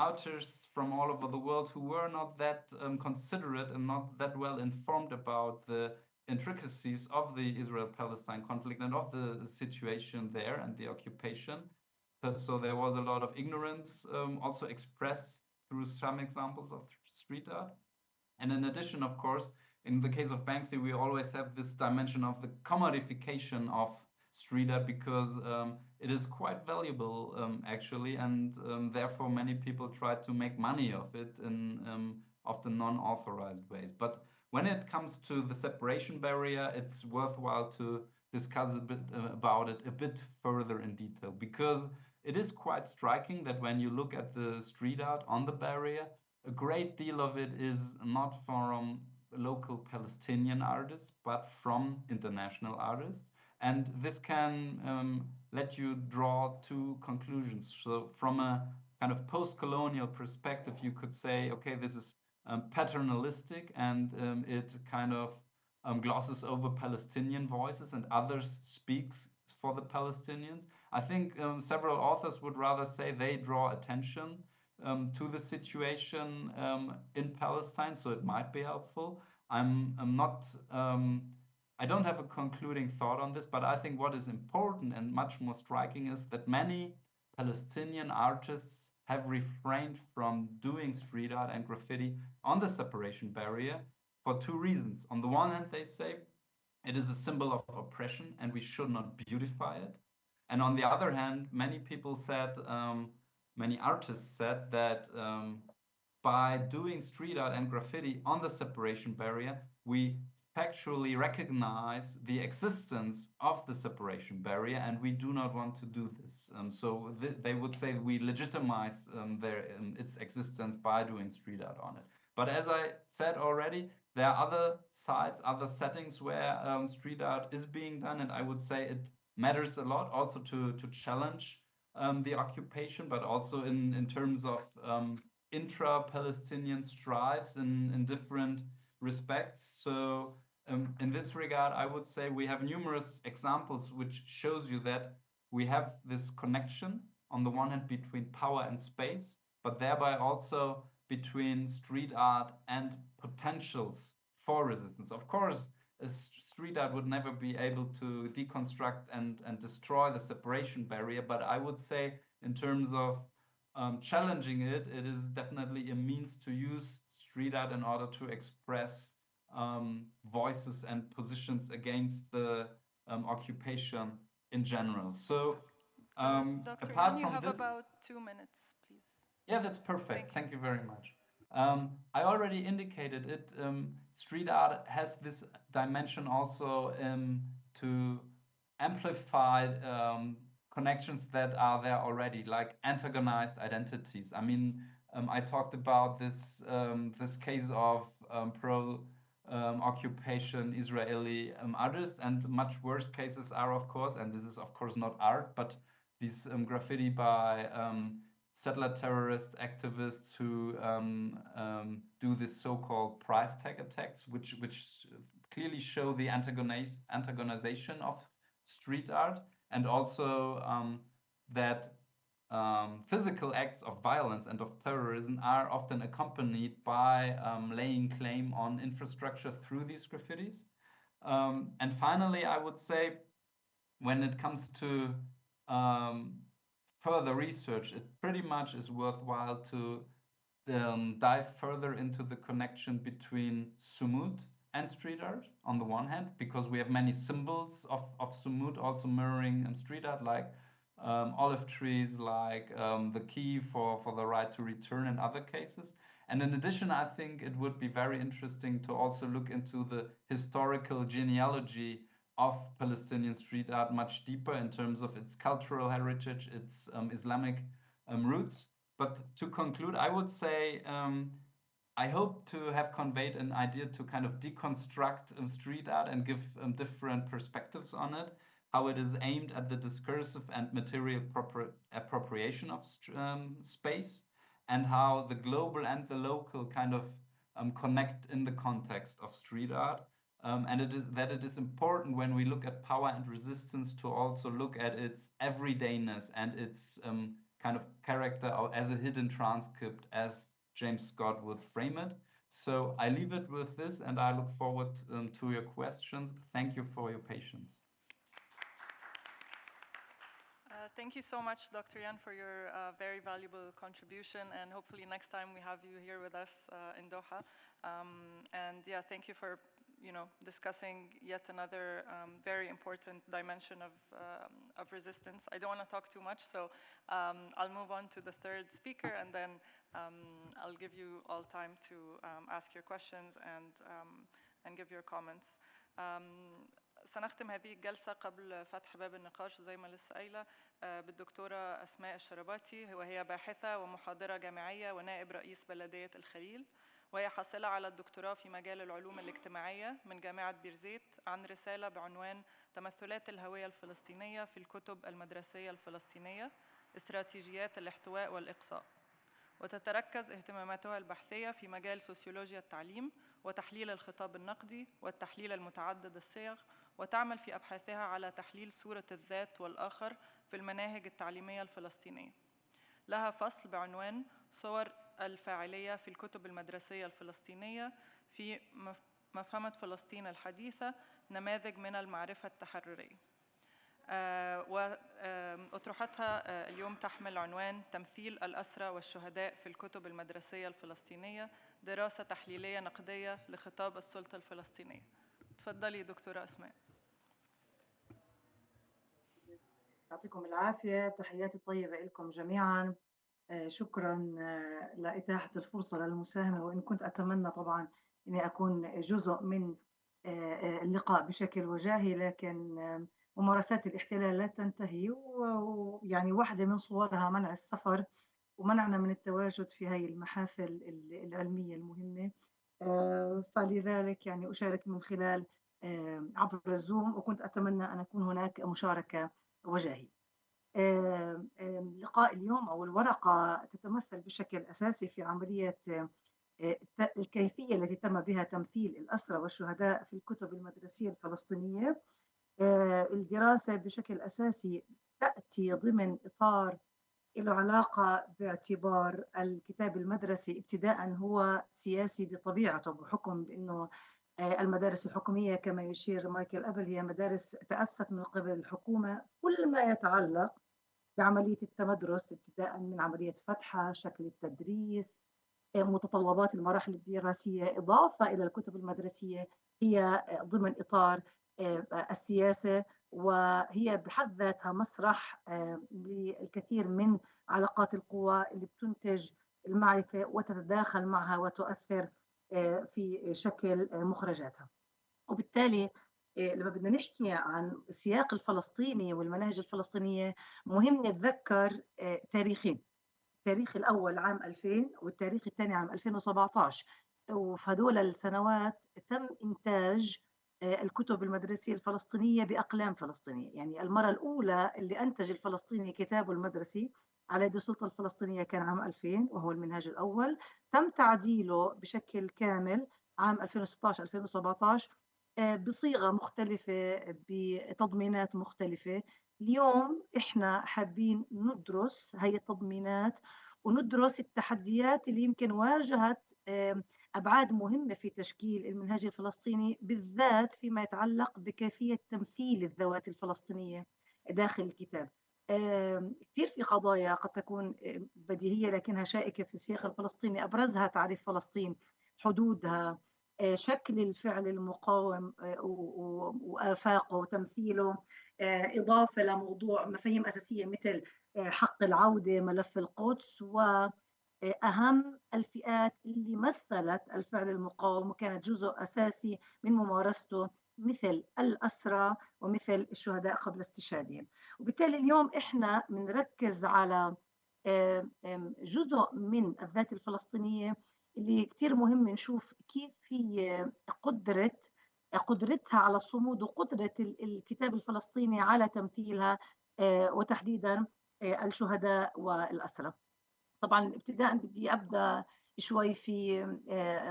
artists from all over the world who were not that considerate and not that well informed about the intricacies of the Israel-Palestine conflict and of the situation there and the occupation. So there was a lot of ignorance also expressed through some examples of street art. And in addition, of course, in the case of Banksy, we always have this dimension of the commodification of street art because it is quite valuable actually, and therefore many people try to make money of it in often non-authorized ways. But when it comes to the separation barrier, it's worthwhile to discuss a bit about it a bit further in detail, because it is quite striking that when you look at the street art on the barrier, a great deal of it is not from local Palestinian artists, but from international artists. And this can let you draw two conclusions. So from a kind of post-colonial perspective, you could say, okay, this is paternalistic, and it kind of glosses over Palestinian voices and others speaks for the Palestinians. I think several authors would rather say they draw attention to the situation in Palestine, so it might be helpful. I'm not I don't have a concluding thought on this, but I think what is important and much more striking is that many Palestinian artists have refrained from doing street art and graffiti on the separation barrier for two reasons. On the one hand, they say it is a symbol of oppression and we should not beautify it. And on the other hand, many people said, many artists said that by doing street art and graffiti on the separation barrier, we factually recognize the existence of the separation barrier, and we do not want to do this. So they would say we legitimize its existence by doing street art on it. But as I said already, there are other sites, other settings where street art is being done, and I would say it matters a lot also to challenge the occupation, but also in terms of intra-Palestinian strives in different respects. So in this regard, I would say we have numerous examples which shows you that we have this connection on the one hand between power and space, but thereby also between street art and potentials for resistance. Of course, a street art would never be able to deconstruct and destroy the separation barrier, but I would say in terms of challenging it, it is definitely a means to use street art in order to express voices and positions against the occupation in general. So Dr. apart Yan, you from have this, about 2 minutes, please. yeah, that's perfect. Thank you very much. I already indicated it. Street art has this dimension also to amplify connections that are there already, like antagonized identities. I mean, I talked about this this case of pro occupation Israeli artists, and much worse cases are, of course, and this is of course not art, but these graffiti by settler terrorist activists who do this so-called price tag attacks, which clearly show the antagonization of street art, and also that physical acts of violence and of terrorism are often accompanied by laying claim on infrastructure through these graffitis. And finally, I would say, when it comes to further research, it pretty much is worthwhile to dive further into the connection between sumud and street art on the one hand, because we have many symbols of sumud also mirroring street art, like olive trees, like the key for the right to return in other cases. And in addition, I think it would be very interesting to also look into the historical genealogy of Palestinian street art much deeper in terms of its cultural heritage, its Islamic roots. But to conclude, I would say I hope to have conveyed an idea to kind of deconstruct street art and give different perspectives on it, how it is aimed at the discursive and material appropriation of space, and how the global and the local kind of connect in the context of street art. And it is important when we look at power and resistance to also look at its everydayness and its kind of character as a hidden transcript, as James Scott would frame it. So I leave it with this, and I look forward to your questions. Thank you for your patience. Thank you so much, Dr. Jan, for your very valuable contribution, and hopefully next time we have you here with us in Doha. And yeah, thank you for discussing yet another very important dimension of resistance. I don't want to talk too much, so I'll move on to the third speaker, and then I'll give you all time to ask your questions and give your comments. سنختم هذه الجلسة قبل فتح باب النقاش زي ما لسه قايلة بالدكتورة أسماء الشرباتي، وهي باحثة ومحاضرة جامعية ونائب رئيس بلدية الخليل، وهي حاصلة على الدكتوراه في مجال العلوم الاجتماعية من جامعة بيرزيت عن رسالة بعنوان تمثلات الهوية الفلسطينية في الكتب المدرسية الفلسطينية، استراتيجيات الاحتواء والإقصاء. وتتركز اهتماماتها البحثية في مجال سوسيولوجيا التعليم وتحليل الخطاب النقدي والتحليل المتعدد الصيغ، وتعمل في أبحاثها على تحليل صورة الذات والآخر في المناهج التعليمية الفلسطينية. لها فصل بعنوان صور الفاعلية في الكتب المدرسية الفلسطينية في مفهمة فلسطين الحديثة، نماذج من المعرفة التحررية. وأطروحتها اليوم تحمل عنوان تمثيل الأسرى والشهداء في الكتب المدرسية الفلسطينية، دراسة تحليلية نقدية لخطاب السلطة الفلسطينية. تفضلي دكتورة أسماء. يعطيكم العافية، تحياتي الطيبة لكم جميعا. شكرا لإتاحة الفرصة للمساهمة، وإن كنت أتمنى طبعا أني أكون جزء من اللقاء بشكل وجاهي، لكن ممارسات الاحتلال لا تنتهي، ويعني واحدة من صورها منع السفر ومنعنا من التواجد في هذه المحافل العلمية المهمة. فلذلك يعني أشارك من خلال عبر الزوم، وكنت أتمنى أن أكون هناك مشاركة وجاهي. لقاء اليوم أو الورقة تتمثل بشكل أساسي في عملية الكيفية التي تم بها تمثيل الأسرى والشهداء في الكتب المدرسية الفلسطينية. الدراسة بشكل أساسي تأتي ضمن إطار له علاقة باعتبار الكتاب المدرسي ابتداء هو سياسي بطبيعته، بحكم بأنه المدارس الحكومية كما يشير مايكل أبل هي مدارس تأسست من قبل الحكومة. كل ما يتعلق بعملية التمدرس ابتداء من عملية فتحها، شكل التدريس، متطلبات المراحل الدراسية، إضافة إلى الكتب المدرسية، هي ضمن إطار السياسة، وهي بحد ذاتها مسرح للكثير من علاقات القوى اللي بتنتج المعرفة وتتداخل معها وتؤثر في شكل مخرجاتها. وبالتالي لما بدنا نحكي عن السياق الفلسطيني والمناهج الفلسطينية، مهم نتذكر تاريخين. التاريخ الأول عام 2000 والتاريخ الثاني عام 2017، وفي هذول السنوات تم إنتاج الكتب المدرسية الفلسطينية بأقلام فلسطينية. يعني المرة الأولى اللي أنتج الفلسطيني كتابه المدرسي على يد السلطة الفلسطينية كان عام 2000، وهو المنهاج الأول. تم تعديله بشكل كامل عام 2016-2017 بصيغة مختلفة، بتضمينات مختلفة. اليوم إحنا حابين ندرس هاي التضمينات وندرس التحديات اللي يمكن واجهت أبعاد مهمة في تشكيل المنهج الفلسطيني، بالذات فيما يتعلق بكيفية تمثيل الذوات الفلسطينية داخل الكتاب. كتير في قضايا قد تكون بديهية لكنها شائكة في السياق الفلسطيني، أبرزها تعريف فلسطين، حدودها، شكل الفعل المقاوم وآفاقه وتمثيله، إضافة لموضوع مفاهيم أساسية مثل حق العودة، ملف القدس، وأهم الفئات اللي مثلت الفعل المقاوم وكانت جزء أساسي من ممارسته، مثل الأسرى ومثل الشهداء قبل استشهادهم. وبالتالي اليوم إحنا بنركز على جزء من الذات الفلسطينية اللي كتير مهم نشوف كيف هي قدرتها على الصمود وقدرة الكتاب الفلسطيني على تمثيلها، وتحديدا الشهداء والأسرى. طبعا ابتداء بدي أبدأ شوي في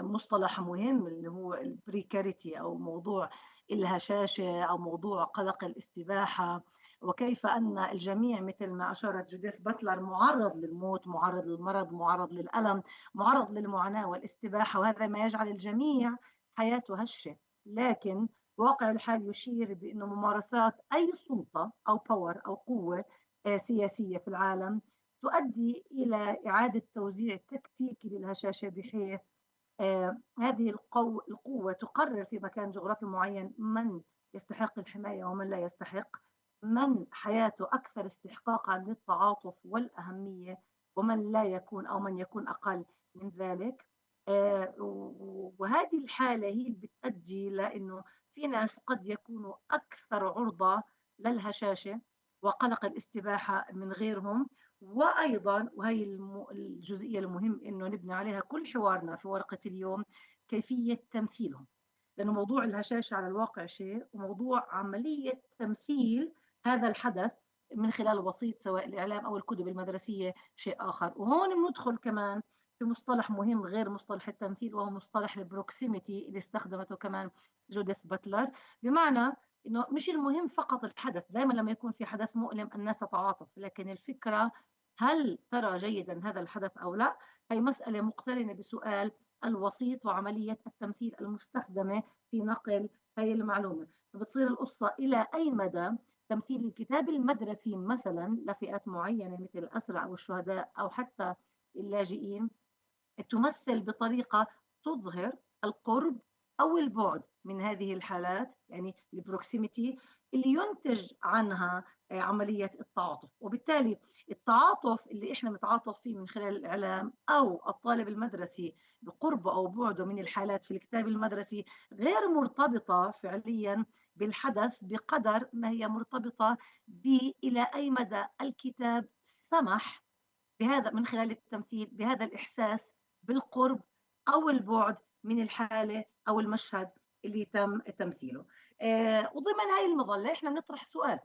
مصطلح مهم اللي هو البريكاريتي، أو موضوع الهشاشة، أو موضوع قلق الاستباحة، وكيف أن الجميع مثل ما أشارت جوديث باتلر معرض للموت، معرض للمرض، معرض للألم، معرض للمعاناة والاستباحة، وهذا ما يجعل الجميع حياته هشة. لكن واقع الحال يشير بأن ممارسات أي سلطة أو باور أو قوة سياسية في العالم تؤدي إلى إعادة توزيع تكتيكي للهشاشة، بحيث هذه القوة تقرر في مكان جغرافي معين من يستحق الحماية ومن لا يستحق، من حياته أكثر استحقاقا للتعاطف والأهمية ومن لا يكون، أو من يكون أقل من ذلك. وهذه الحالة هي اللي بتؤدي لأنه في ناس قد يكونوا أكثر عرضة للهشاشة وقلق الاستباحة من غيرهم. وأيضا، وهي الجزئية المهم إنه نبني عليها كل حوارنا في ورقة اليوم، كيفية تمثيلهم، لأنه موضوع الهشاشة على الواقع شيء، وموضوع عملية تمثيل هذا الحدث من خلال وسيط سواء الإعلام أو الكتب المدرسية شيء آخر. وهون بندخل كمان في مصطلح مهم غير مصطلح التمثيل، وهو مصطلح البروكسيميتي اللي استخدمته كمان جوديث باتلر، بمعنى إنه مش المهم فقط الحدث. دائما لما يكون في حدث مؤلم الناس تتعاطف، لكن الفكرة هل ترى جيدا هذا الحدث أو لا؟ هي مسألة مقترنة بسؤال الوسيط وعملية التمثيل المستخدمة في نقل هي المعلومة. فبتصير القصة إلى أي مدى تمثيل الكتاب المدرسي مثلا لفئات معينة مثل الأسرى أو الشهداء أو حتى اللاجئين تمثل بطريقة تظهر القرب أو البعد من هذه الحالات، يعني البروكسيميتي اللي ينتج عنها عملية التعاطف. وبالتالي التعاطف اللي إحنا نتعاطف فيه من خلال الإعلام أو الطالب المدرسي بقربه أو بعده من الحالات في الكتاب المدرسي غير مرتبطة فعليا بالحدث بقدر ما هي مرتبطة إلى أي مدى الكتاب سمح بهذا من خلال التمثيل بهذا الإحساس بالقرب أو البعد من الحالة أو المشهد اللي تم تمثيله. وضمن هاي المظلة إحنا بنطرح سؤال: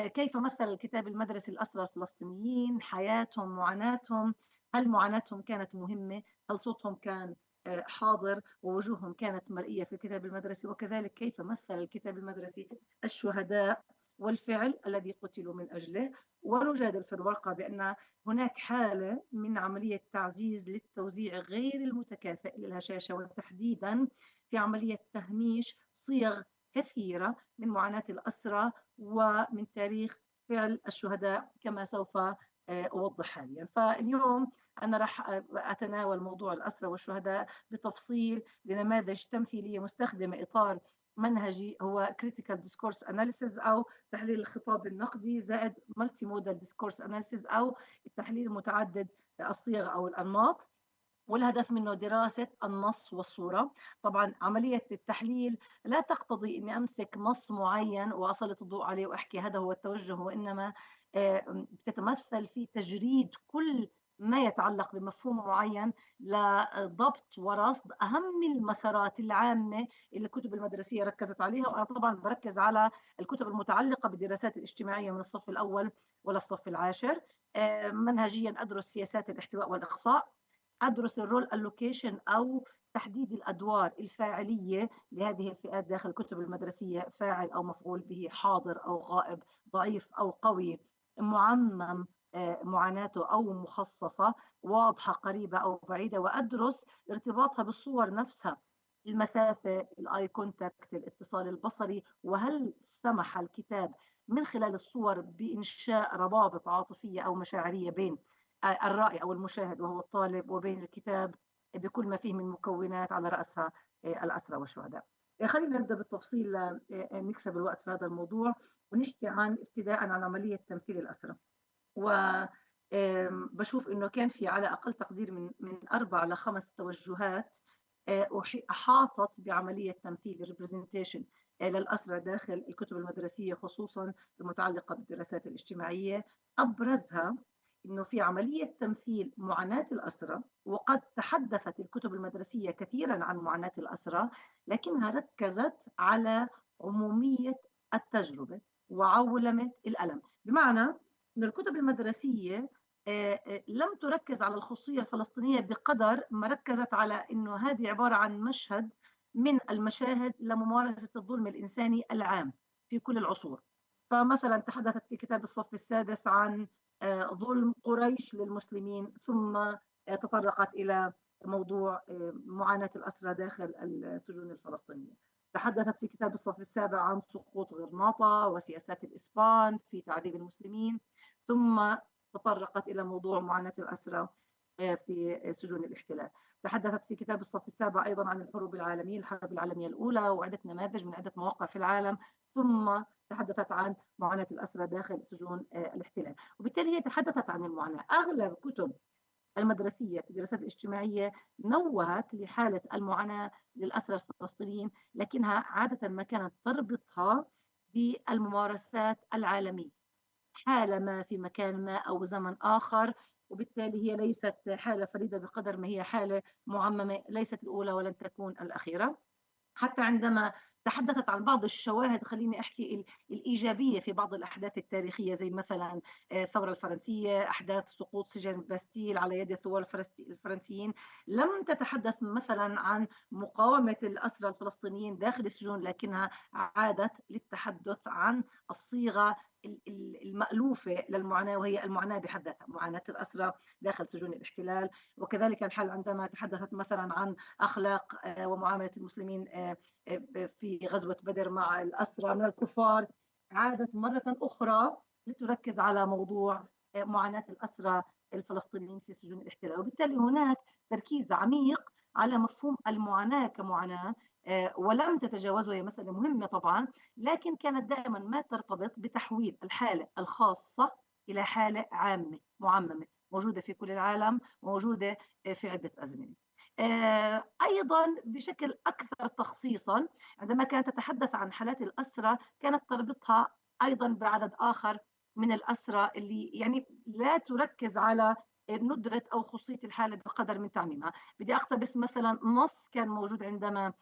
كيف مثل الكتاب المدرسي الأسرى الفلسطينيين، حياتهم، معاناتهم؟ هل معاناتهم كانت مهمة؟ هل صوتهم كان حاضر ووجوههم كانت مرئية في الكتاب المدرسي؟ وكذلك كيف مثل الكتاب المدرسي الشهداء والفعل الذي قتلوا من أجله؟ ونجادل في الورقة بأن هناك حالة من عملية تعزيز للتوزيع غير المتكافئ للهشاشة، وتحديدا في عملية تهميش صيغ كثيرة من معاناة الأسرى ومن تاريخ فعل الشهداء كما سوف أوضح حاليا. فاليوم أنا راح أتناول موضوع الأسرى والشهداء بتفصيل لنماذج تمثيلية مستخدمة إطار منهجي هو critical discourse analysis أو تحليل الخطاب النقدي زائد multimodal discourse analysis أو التحليل المتعدد الصيغ أو الأنماط، والهدف منه دراسة النص والصورة. طبعا عملية التحليل لا تقتضي أني أمسك نص معين وأسلط الضوء عليه وأحكي هذا هو التوجه، وإنما بتتمثل في تجريد كل ما يتعلق بمفهوم معين لضبط ورصد أهم المسارات العامة اللي الكتب المدرسية ركزت عليها. وأنا طبعا بركز على الكتب المتعلقة بالدراسات الاجتماعية من الصف الأول ولا الصف العاشر. منهجيا أدرس سياسات الاحتواء والإقصاء، أدرس الرول ألوكيشن أو تحديد الأدوار الفاعلية لهذه الفئات داخل الكتب المدرسية، فاعل أو مفعول به، حاضر أو غائب، ضعيف أو قوي، معمم معاناته أو مخصصة، واضحة قريبة أو بعيدة، وأدرس ارتباطها بالصور نفسها، المسافة، الآي كونتاكت، الاتصال البصري، وهل سمح الكتاب من خلال الصور بإنشاء روابط عاطفية أو مشاعرية بين الرائي أو المشاهد وهو الطالب وبين الكتاب بكل ما فيه من مكونات على رأسها الأسرى والشهداء. خلينا نبدأ بالتفصيل نكسب الوقت في هذا الموضوع ونحكي عن ابتداء عن عملية تمثيل الأسرى. وبشوف إنه كان في على أقل تقدير من 4 ل 5 توجهات أحاطت بعملية تمثيل الريبرزنتيشن للأسرى داخل الكتب المدرسية، خصوصا المتعلقة بالدراسات الاجتماعية. أبرزها إنه في عملية تمثيل معاناة الأسرى، وقد تحدثت الكتب المدرسية كثيرا عن معاناة الأسرى، لكنها ركزت على عمومية التجربة وعولمة الألم. بمعنى أن الكتب المدرسية لم تركز على الخصوصية الفلسطينية بقدر ما ركزت على أنه هذه عبارة عن مشهد من المشاهد لممارسة الظلم الإنساني العام في كل العصور. فمثلا تحدثت في كتاب الصف السادس عن ظلم قريش للمسلمين، ثم تطرقت إلى موضوع معاناة الأسرى داخل السجون الفلسطينية. تحدثت في كتاب الصف السابع عن سقوط غرناطة وسياسات الإسبان في تعذيب المسلمين، ثم تطرقت إلى موضوع معاناة الأسرى في سجون الاحتلال. تحدثت في كتاب الصف السابع أيضا عن الحروب العالمية، الحرب العالمية الأولى، وعدة نماذج من عدة مواقع في العالم، ثم تحدثت عن معاناة الأسرى داخل سجون الاحتلال. وبالتالي هي تحدثت عن المعاناة. أغلب كتب المدرسية في الدراسات الاجتماعية نوهت لحالة المعاناة للأسرى الفلسطينيين، لكنها عادة ما كانت تربطها بالممارسات العالمية، حالة ما في مكان ما أو زمن آخر، وبالتالي هي ليست حالة فريدة بقدر ما هي حالة معممة، ليست الأولى ولن تكون الأخيرة. حتى عندما تحدثت عن بعض الشواهد، خليني أحكي الإيجابية في بعض الأحداث التاريخية، زي مثلا الثورة الفرنسية، أحداث سقوط سجن الباستيل على يد الثوار الفرنسيين، لم تتحدث مثلا عن مقاومة الأسرى الفلسطينيين داخل السجون، لكنها عادت للتحدث عن الصيغة المألوفة للمعاناة، وهي المعاناة بحد ذاتها، معاناة الأسرى داخل سجون الاحتلال. وكذلك الحال عندما تحدثت مثلا عن أخلاق ومعاملة المسلمين في غزوة بدر مع الأسرى من الكفار، عادت مرة أخرى لتركز على موضوع معاناة الأسرى الفلسطينيين في سجون الاحتلال. وبالتالي هناك تركيز عميق على مفهوم المعاناة كمعاناة، ولم تتجاوزه. هي مسألة مهمة طبعا، لكن كانت دائما ما ترتبط بتحويل الحالة الخاصة إلى حالة عامة معممة موجودة في كل العالم، موجودة في عدة أزمنة. أيضا بشكل أكثر تخصيصا، عندما كانت تتحدث عن حالات الأسرى كانت تربطها أيضا بعدد آخر من الأسرى اللي يعني لا تركز على ندرة أو خصوصية الحالة بقدر من تعميمها. بدي أقتبس مثلا نص كان موجود عندما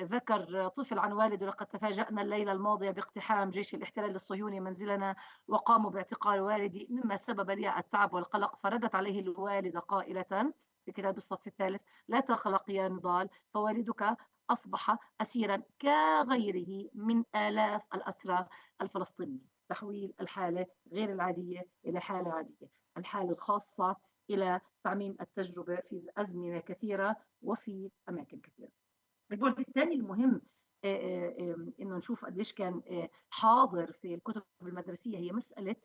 ذكر طفل عن والده: لقد تفاجأنا الليلة الماضية باقتحام جيش الاحتلال الصهيوني منزلنا وقاموا باعتقال والدي، مما سبب لي التعب والقلق. فردت عليه الوالدة قائلة في كتاب الصف الثالث: لا تقلق يا نضال، فوالدك أصبح أسيرا كغيره من آلاف الأسرى الفلسطينيين. تحويل الحالة غير العادية إلى حالة عادية، الحالة الخاصة إلى تعميم التجربة في أزمنة كثيرة وفي أماكن كثيرة. البعد الثاني المهم إنه نشوف قديش كان حاضر في الكتب المدرسية هي مسألة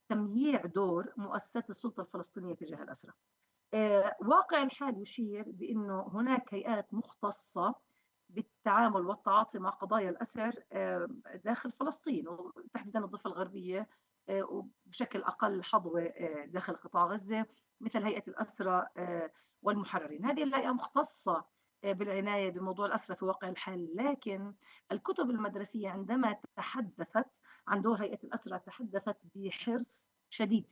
تمييع دور مؤسسات السلطة الفلسطينية تجاه الأسرى. واقع الحال يشير بأنه هناك هيئات مختصة بالتعامل والتعاطي مع قضايا الأسر داخل فلسطين، وتحديدا الضفة الغربية، وبشكل أقل حظوة داخل قطاع غزة، مثل هيئة الأسرى والمحررين. هذه الهيئة مختصة بالعناية بموضوع الأسرى في واقع الحال، لكن الكتب المدرسية عندما تحدثت عن دور هيئة الأسرى تحدثت بحرص شديد،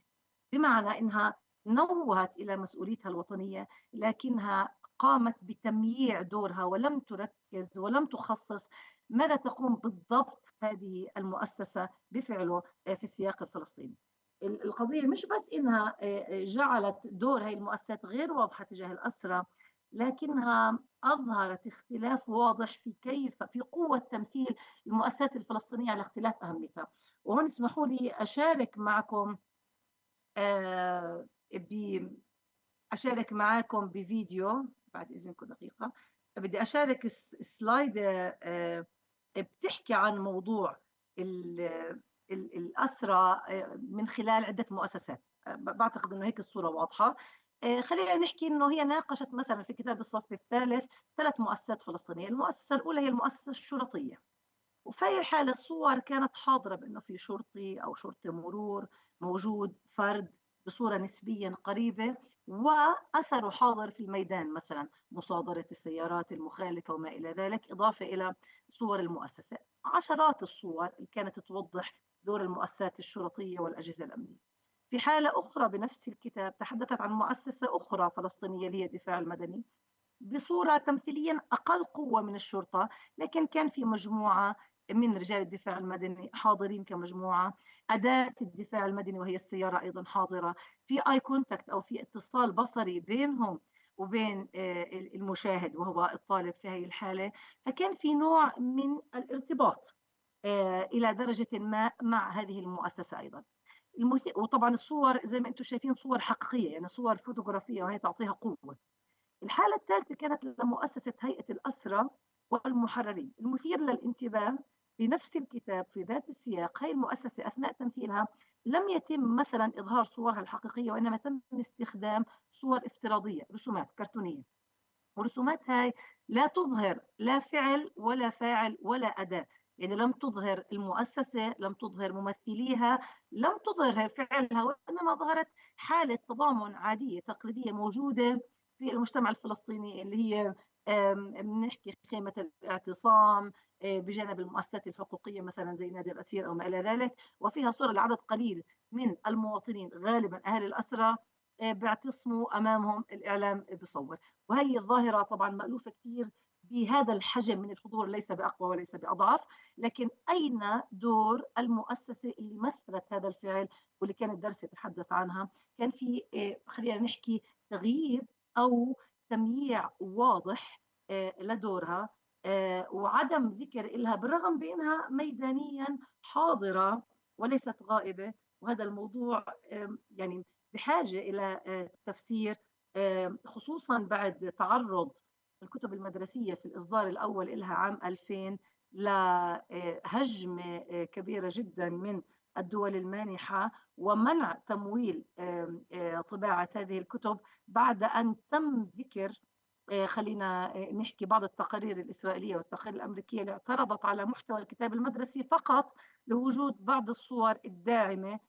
بمعنى أنها نوهت إلى مسؤوليتها الوطنية، لكنها قامت بتمييع دورها ولم تركز ولم تخصص ماذا تقوم بالضبط هذه المؤسسة بفعله في السياق الفلسطيني. القضية مش بس إنها جعلت دور هذه المؤسسات غير واضحة تجاه الأسرى، لكنها أظهرت اختلاف واضح في قوة تمثيل المؤسسات الفلسطينية على اختلاف أهميتها. وهون اسمحوا لي أشارك معكم آآ ب أشارك معاكم بفيديو بعد إذنكم دقيقة. بدي أشارك سلايد بتحكي عن موضوع ال الأسرى من خلال عدة مؤسسات. باعتقد إنه هيك الصورة واضحة. خلّينا نحكي إنه هي ناقشت مثلًا في كتاب الصف الثالث 3 مؤسسات فلسطينية. المؤسسة الأولى هي المؤسسة الشرطية، وفي هاي الحالة الصور كانت حاضرة بأنه في شرطي أو شرطي مرور موجود فرد بصورة نسبيا قريبة، وأثره حاضر في الميدان، مثلا مصادرة السيارات المخالفة وما إلى ذلك، إضافة إلى صور المؤسسة. عشرات الصور اللي كانت توضح دور المؤسسات الشرطية والأجهزة الأمنية. في حالة أخرى بنفس الكتاب تحدثت عن مؤسسة أخرى فلسطينية اللي هي الدفاع المدني، بصورة تمثيليًا أقل قوة من الشرطة، لكن كان في مجموعة من رجال الدفاع المدني حاضرين كمجموعة. أداة الدفاع المدني وهي السيارة أيضًا حاضرة. في eye contact أو في اتصال بصري بينهم وبين المشاهد وهو الطالب في هذه الحالة. فكان في نوع من الارتباط إلى درجةٍ ما مع هذه المؤسسة أيضًا. وطبعًا الصور زي ما أنتم شايفين صور حقيقية، يعني صور فوتوغرافية وهي تعطيها قوة. الحالة الثالثة كانت لمؤسسة هيئة الأسرى والمحررين. المثير للانتباه في نفس الكتاب في ذات السياق، هي المؤسسة أثناء تمثيلها لم يتم مثلا إظهار صورها الحقيقية، وإنما تم استخدام صور افتراضية، رسومات كرتونية. ورسومات هاي لا تظهر لا فعل ولا فاعل ولا أداة، يعني لم تظهر المؤسسة، لم تظهر ممثليها، لم تظهر فعلها، وإنما ظهرت حالة تضامن عادية تقليدية موجودة في المجتمع الفلسطيني، اللي هي بنحكي خيمة الاعتصام بجانب المؤسسات الحقوقية مثلا زي نادي الأسير أو ما إلى ذلك. وفيها صورة لعدد قليل من المواطنين غالبا أهل الأسرى بيعتصموا أمامهم الإعلام بصور. وهي الظاهرة طبعا مألوفة كثير بهذا الحجم من الحضور، ليس بأقوى وليس بأضعف. لكن أين دور المؤسسة اللي مثلت هذا الفعل واللي كان الدرس يتحدث عنها؟ كان في خلينا نحكي تغييب أو تمييع واضح لدورها، وعدم ذكر إلها بالرغم بأنها ميدانيا حاضرة وليست غائبة. وهذا الموضوع يعني بحاجة إلى تفسير، خصوصا بعد تعرض الكتب المدرسية في الإصدار الأول إلها عام 2000 لهجمة كبيرة جدا من الدول المانحة ومنع تمويل طباعة هذه الكتب، بعد أن تم ذكر خلينا نحكي بعض التقارير الإسرائيلية والتقارير الأمريكية اللي اعترضت على محتوى الكتاب المدرسي فقط لوجود بعض الصور الداعمة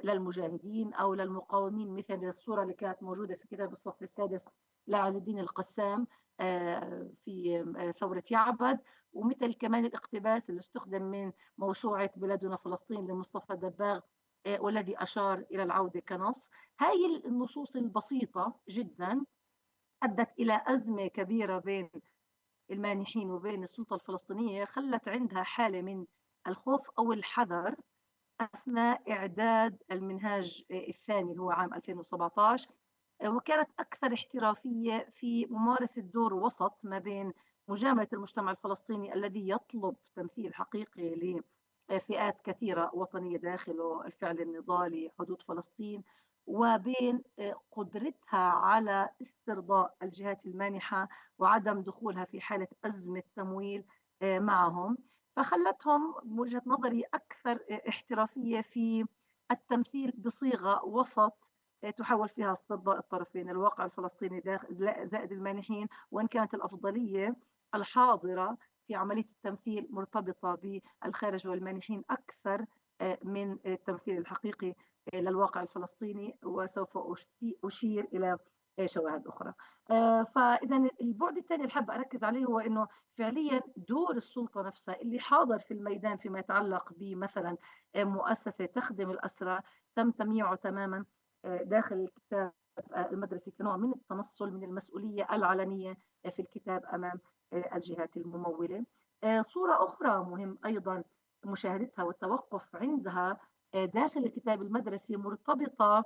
للمجاهدين أو للمقاومين، مثل الصورة اللي كانت موجودة في كتاب الصف السادس لعز الدين القسام في ثورة يعقد، ومثل كمان الاقتباس اللي استخدم من موسوعة بلادنا فلسطين لمصطفى دباغ والذي أشار إلى العودة كنص. هاي النصوص البسيطة جدا أدت إلى أزمة كبيرة بين المانحين وبين السلطة الفلسطينية، خلت عندها حالة من الخوف أو الحذر أثناء إعداد المنهاج الثاني اللي هو عام 2017. وكانت أكثر احترافية في ممارسة دور وسط ما بين مجاملة المجتمع الفلسطيني الذي يطلب تمثيل حقيقي لفئات كثيرة وطنية داخله الفعل النضالي حدود فلسطين، وبين قدرتها على استرضاء الجهات المانحة وعدم دخولها في حالة أزمة تمويل معهم. فخلتهم بوجهة نظري أكثر احترافية في التمثيل بصيغة وسط تحاول فيها استرضاء الطرفين، الواقع الفلسطيني زائد المانحين، وإن كانت الأفضلية الحاضرة في عملية التمثيل مرتبطة بالخارج والمانحين أكثر من التمثيل الحقيقي للواقع الفلسطيني. وسوف أشير إلى شواهد أخرى. فإذا البعد الثاني اللي حابة أركز عليه هو إنه فعليا دور السلطة نفسها اللي حاضر في الميدان فيما يتعلق بمثلا مؤسسة تخدم الأسرى تم تمييعه تماما داخل الكتاب المدرسي كنوع من التنصل من المسؤولية العلنية في الكتاب أمام الجهات الممولة. صورة أخرى مهم أيضا مشاهدتها والتوقف عندها داخل الكتاب المدرسي مرتبطة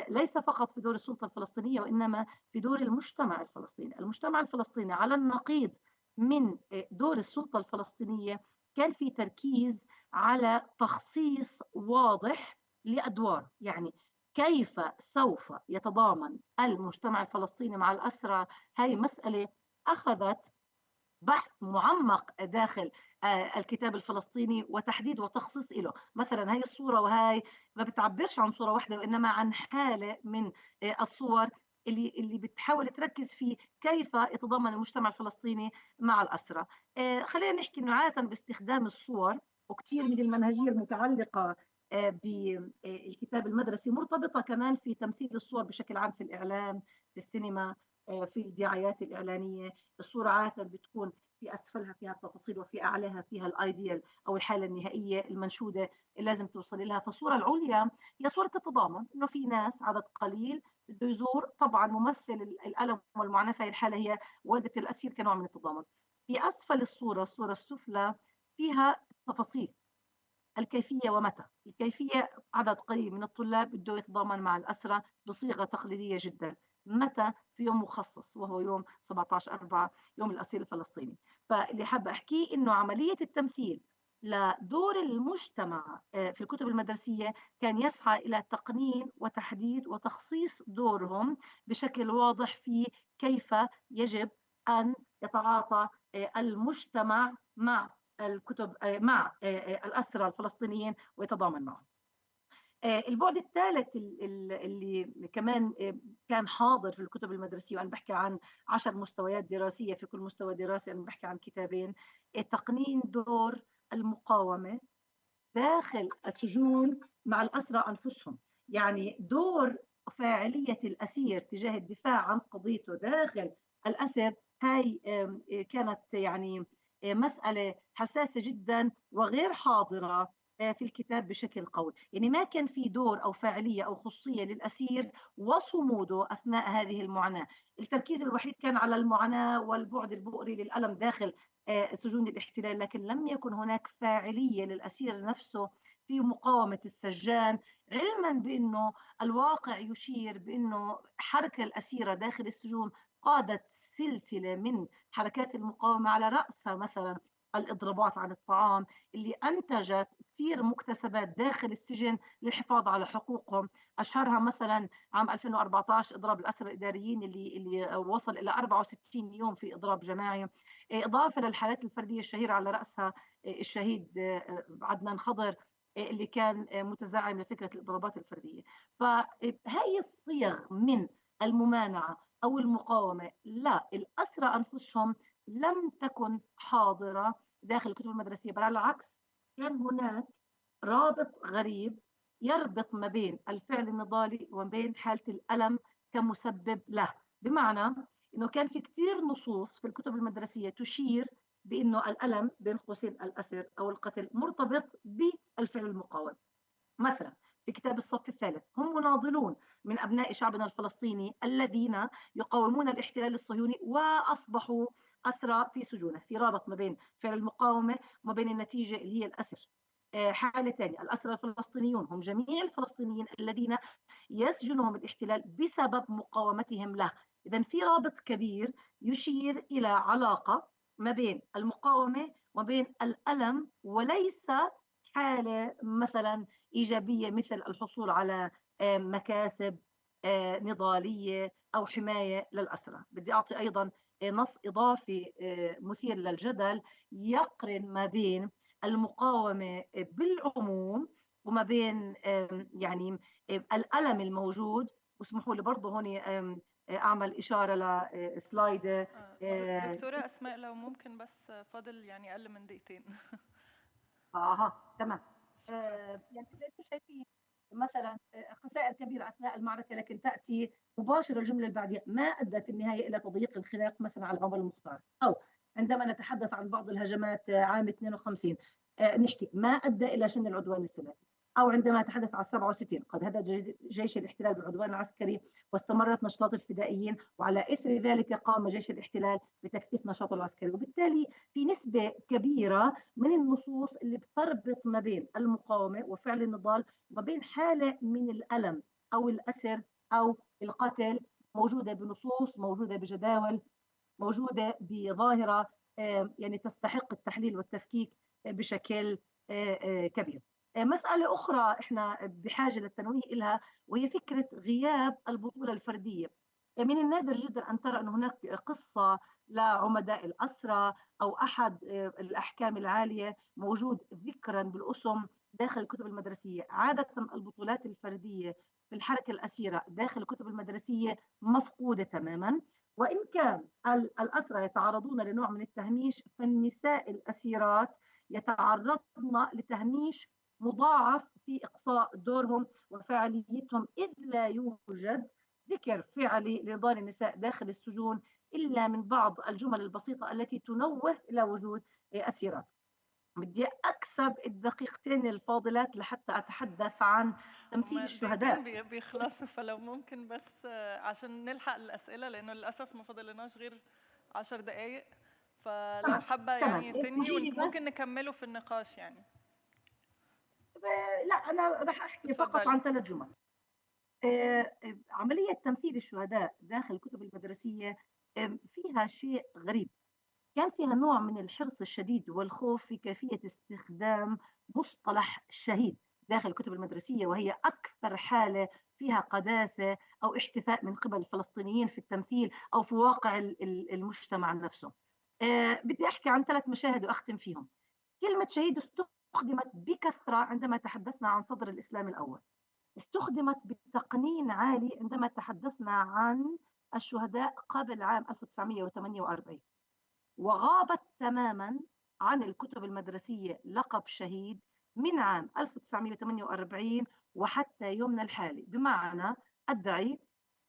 ليس فقط في دور السلطة الفلسطينية، وإنما في دور المجتمع الفلسطيني. المجتمع الفلسطيني على النقيض من دور السلطة الفلسطينية كان في تركيز على تخصيص واضح لأدوار، يعني كيف سوف يتضامن المجتمع الفلسطيني مع الأسرى. هذه مسألة أخذت بحث معمق داخل الكتاب الفلسطيني وتحديد وتخصيص له. مثلا هاي الصورة وهاي ما بتعبرش عن صورة واحدة، وإنما عن حالة من الصور اللي بتحاول تركز في كيف يتضامن المجتمع الفلسطيني مع الأسرى. خلينا نحكي إنه عادة باستخدام الصور، وكثير من المنهجية المتعلقة بالكتاب المدرسي مرتبطة كمان في تمثيل الصور بشكل عام في الإعلام، في السينما، في الدعايات الإعلانية. الصورة عادة بتكون في أسفلها فيها التفاصيل، وفي أعلاها فيها الأيديال أو الحالة النهائية المنشودة اللي لازم توصل لها. فالصورة العليا هي صورة التضامن، إنه في ناس عدد قليل بده يزور. طبعا ممثل الألم والمعاناة في الحالة هي والدة الأسير كنوع من التضامن. في أسفل الصورة، الصورة السفلى، فيها تفاصيل الكيفية ومتى. الكيفية عدد قليل من الطلاب بده يتضامن مع الأسرى بصيغة تقليدية جدا. متى؟ في يوم مخصص وهو يوم 17/4، يوم الأسير الفلسطيني. فاللي حابة أحكيه إنه عملية التمثيل لدور المجتمع في الكتب المدرسية كان يسعى إلى تقنين وتحديد وتخصيص دورهم بشكل واضح في كيف يجب أن يتعاطى المجتمع مع الكتب، مع الأسرى الفلسطينيين ويتضامن معهم. البعد الثالث اللي كمان كان حاضر في الكتب المدرسية، وأنا بحكي عن 10 مستويات دراسية، في كل مستوى دراسي أنا بحكي عن كتابين. تقنين دور المقاومة داخل السجون مع الأسرى أنفسهم، يعني دور فاعلية الأسير تجاه الدفاع عن قضيته داخل الأسر. هاي كانت يعني مسألة حساسة جدا وغير حاضرة في الكتاب بشكل قوي. يعني ما كان في دور أو فاعلية أو خصوصية للأسير وصموده أثناء هذه المعاناة. التركيز الوحيد كان على المعاناة والبعد البؤري للألم داخل سجون الاحتلال، لكن لم يكن هناك فاعلية للأسير نفسه في مقاومة السجان، علما بأنه الواقع يشير بأنه حركة الأسيرة داخل السجون قادت سلسلة من حركات المقاومة، على رأسها مثلا الإضرابات عن الطعام اللي أنتجت كثير مكتسبات داخل السجن للحفاظ على حقوقهم. أشهرها مثلا عام 2014 إضراب الأسرى الإداريين اللي وصل إلى 64 يوم في إضراب جماعي، إضافة للحالات الفردية الشهيرة على رأسها الشهيد عدنان خضر اللي كان متزعم لفكرة الإضرابات الفردية. فهي الصيغ من الممانعة أو المقاومة لا الأسرى أنفسهم لم تكن حاضرة داخل الكتب المدرسية، بل على العكس كان هناك رابط غريب يربط ما بين الفعل النضالي وما بين حالة الألم كمسبب له. بمعنى إنه كان في كثير نصوص في الكتب المدرسية تشير بأنه الألم بين قوسين الأسر أو القتل مرتبط بالفعل المقاوم. مثلا في كتاب الصف الثالث هم مناضلون من أبناء شعبنا الفلسطيني الذين يقاومون الاحتلال الصهيوني وأصبحوا أسرى في سجونه، في رابط ما بين فعل المقاومة وما بين النتيجة اللي هي الأسر. حالة ثانية الأسرى الفلسطينيون هم جميع الفلسطينيين الذين يسجنهم الاحتلال بسبب مقاومتهم له. إذا في رابط كبير يشير إلى علاقة ما بين المقاومة وما بين الألم، وليس حالة مثلا إيجابية مثل الحصول على مكاسب نضالية أو حماية للأسرى. بدي أعطي أيضا نص إضافي مثير للجدل يقرن ما بين المقاومة بالعموم وما بين يعني الألم الموجود. واسمحوا لي برضه هون أعمل إشارة لسلايد. دكتورة أسماء لو ممكن بس فاضل يعني أقل من دقيقتين. تمام. يعني زي ما شايفين مثلا خسائر كبيرة أثناء المعركة، لكن تأتي مباشرة الجملة اللي بعدها ما أدى في النهاية إلى تضييق الخلاق مثلا على عمر المختار. أو عندما نتحدث عن بعض الهجمات عام 52 نحكي ما أدى إلى شن العدوان الثلاثي. أو عندما نتحدث عن 67 قد هدد جيش الاحتلال بالعدوان العسكري واستمرت نشاطات الفدائيين، وعلى إثر ذلك قام جيش الاحتلال بتكثيف نشاطه العسكري. وبالتالي في نسبة كبيرة من النصوص اللي بتربط ما بين المقاومة وفعل النضال وما بين حالة من الألم أو الأسر أو القتل، موجودة بنصوص، موجودة بجداول، موجودة بظاهرة يعني تستحق التحليل والتفكيك بشكل كبير. مسألة أخرى إحنا بحاجة للتنويه إلها، وهي فكرة غياب البطولة الفردية. من النادر جدا أن ترى أن هناك قصة لعمداء الأسرى أو أحد الأحكام العالية موجود ذكرا بالأسم داخل الكتب المدرسية. عادة البطولات الفردية في الحركة الأسيرة داخل الكتب المدرسية مفقودة تماما. وإن كان الأسرى يتعرضون لنوع من التهميش، فالنساء الأسيرات يتعرضن لتهميش مضاعف في إقصاء دورهم وفعاليتهم، إذ لا يوجد ذكر فعلي لنضال النساء داخل السجون إلا من بعض الجمل البسيطة التي تنوه إلى وجود أسيرات. بدي أكسب الدقيقتين الفاضلات لحتى أتحدث عن تمثيل الشهداء. بيخلصوا، فلو ممكن بس عشان نلحق الأسئلة، لأنه للأسف ما فاضلناش غير 10 دقايق، فلو حابة يعني تنهي وممكن نكمله في النقاش يعني. لا، أنا راح أحكي فقط عن 3 جمل. عملية تمثيل الشهداء داخل الكتب المدرسية فيها شيء غريب. كان فيها نوع من الحرص الشديد والخوف في كيفية استخدام مصطلح الشهيد داخل الكتب المدرسية، وهي أكثر حالة فيها قداسة أو احتفاء من قبل الفلسطينيين في التمثيل أو في واقع المجتمع نفسه. بدي أحكي عن 3 مشاهد وأختم فيهم. كلمة شهيد استخدمت بكثرة عندما تحدثنا عن صدر الإسلام الأول، استخدمت بتقنين عالي عندما تحدثنا عن الشهداء قبل عام 1948، وغابت تماما عن الكتب المدرسية لقب شهيد من عام 1948 وحتى يومنا الحالي. بمعنى أدعي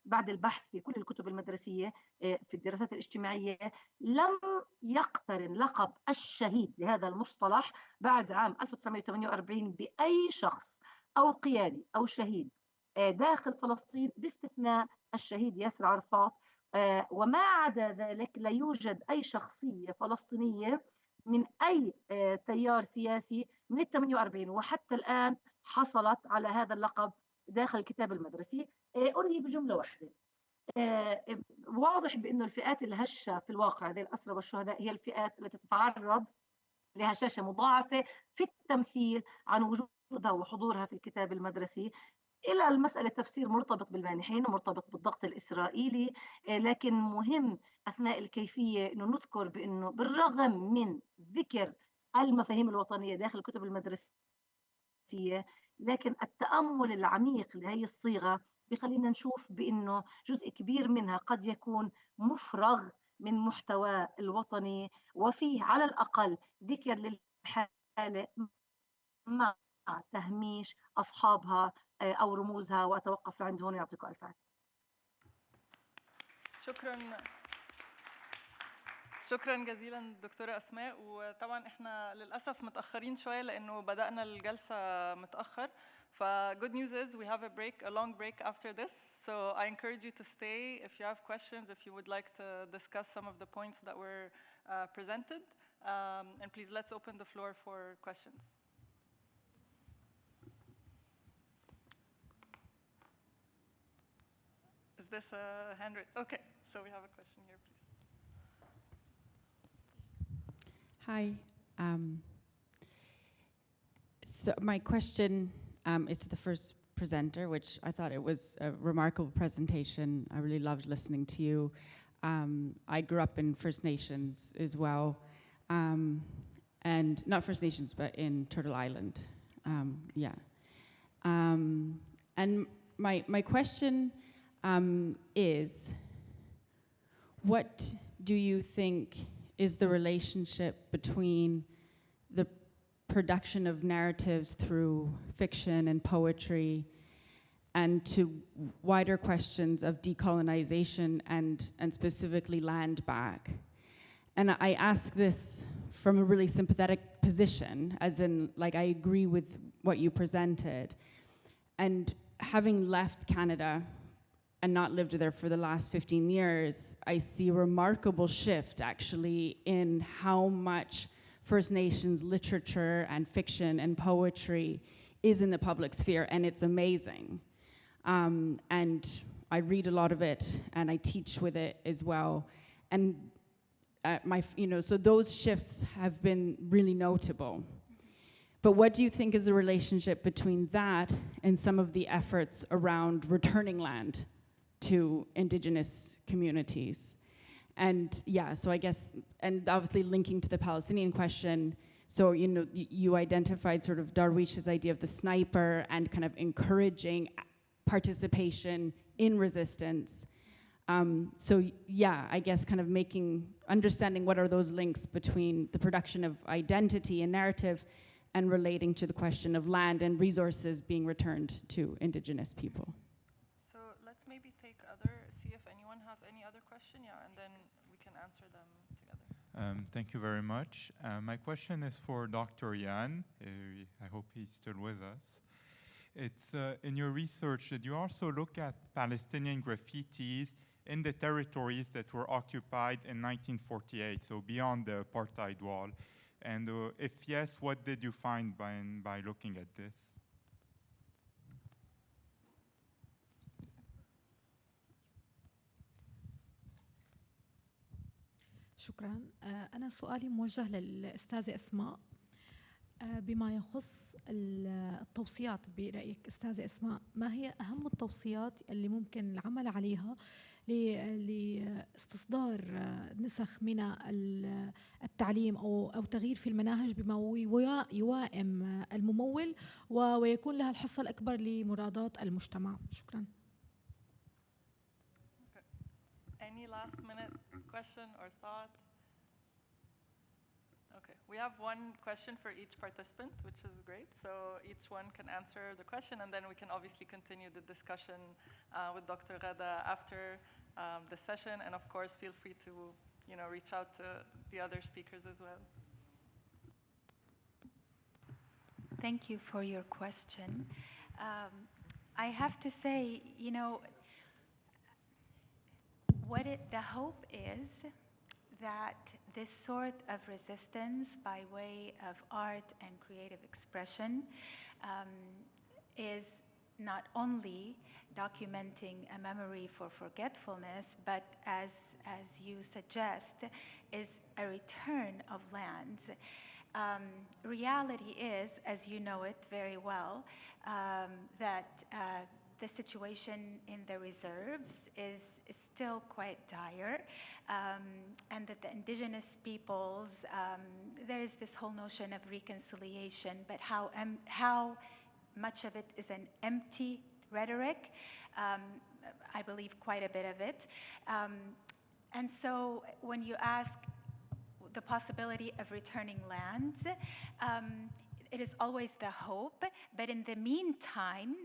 بعد البحث في كل الكتب المدرسية في الدراسات الاجتماعية لم يقترن لقب الشهيد لهذا المصطلح بعد عام 1948 بأي شخص أو قيادي أو شهيد داخل فلسطين، باستثناء الشهيد ياسر عرفات. وما عدا ذلك لا يوجد أي شخصية فلسطينية من أي تيار سياسي من 48 وحتى الآن حصلت على هذا اللقب داخل الكتاب المدرسي. أنهي بجملة واحدة. واضح بأنه الفئات الهشة في الواقع زي الأسرى والشهداء هي الفئات التي تتعرض لهشاشة مضاعفة في التمثيل عن وجودها وحضورها في الكتاب المدرسي. إلى المسألة تفسير مرتبط بالمانحين ومرتبط بالضغط الإسرائيلي، لكن مهم أثناء الكيفية أنه نذكر بأنه بالرغم من ذكر المفاهيم الوطنية داخل الكتب المدرسية، لكن التأمل العميق لهي الصيغة بخلينا نشوف بأنه جزء كبير منها قد يكون مفرغ من محتوى الوطني، وفيه على الأقل ذكر للحالة مع تهميش أصحابها أو رموزها. وأتوقف عند هون، يعطيكم ألف عافية. شكرا جزيلا دكتورة أسماء. وطبعا احنا للأسف متأخرين شوية لأنه بدأنا الجلسة متأخر. good news is we have a long break after this. So I encourage you to stay if you have questions, if you would like to discuss some of the points that were presented. And please let's open the floor for questions. Is this a handwritten? Okay, so we have a question here, please. Hi. So my question is to the first presenter, which I thought it was a remarkable presentation. I really loved listening to you. I grew up in First Nations as well, and not First Nations, but in Turtle Island. And my question is, what do you think is the relationship between the production of narratives through fiction and poetry and to wider questions of decolonization and specifically land back? And I ask this from a really sympathetic position, as in, like, I agree with what you presented. And having left Canada and not lived there for the last 15 years, I see a remarkable shift actually in how much First Nations literature and fiction and poetry is in the public sphere, and it's amazing. And I read a lot of it, and I teach with it as well. And so those shifts have been really notable. But what do you think is the relationship between that and some of the efforts around returning land to indigenous communities? And yeah, so I guess, and obviously linking to the Palestinian question, so you identified sort of Darwish's idea of the sniper and kind of encouraging participation in resistance. So yeah, I guess kind of understanding what are those links between the production of identity and narrative and relating to the question of land and resources being returned to indigenous people. So let's maybe see if anyone has any other question, and then we can answer them together. Thank you very much. My question is for Dr. Jan. I hope he's still with us. It's in your research, did you also look at Palestinian graffitis in the territories that were occupied in 1948, so beyond the apartheid wall? And if yes, what did you find by looking at this? شكرا. أنا سؤالي موجه للأستاذة أسماء بما يخص التوصيات. برأيك أستاذة أسماء، ما هي أهم التوصيات اللي ممكن العمل عليها لاستصدار نسخ من التعليم أو تغيير في المناهج بما يوائم الممول ويكون لها الحصة الأكبر لمرادات المجتمع؟ شكرا. Any last minute question or thought? Okay, we have one question for each participant, which is great. So each one can answer the question, and then we can obviously continue the discussion with Dr. Ghada after the session. And of course, feel free to reach out to the other speakers as well. Thank you for your question. I have to say, the hope is that this sort of resistance by way of art and creative expression is not only documenting a memory for forgetfulness, but as you suggest, is a return of lands. Reality is, as you know it very well, that the situation in the reserves is still quite dire, and that the indigenous peoples, there is this whole notion of reconciliation, but how much of it is an empty rhetoric. I believe quite a bit of it. And so when you ask the possibility of returning lands, it is always the hope, but in the meantime,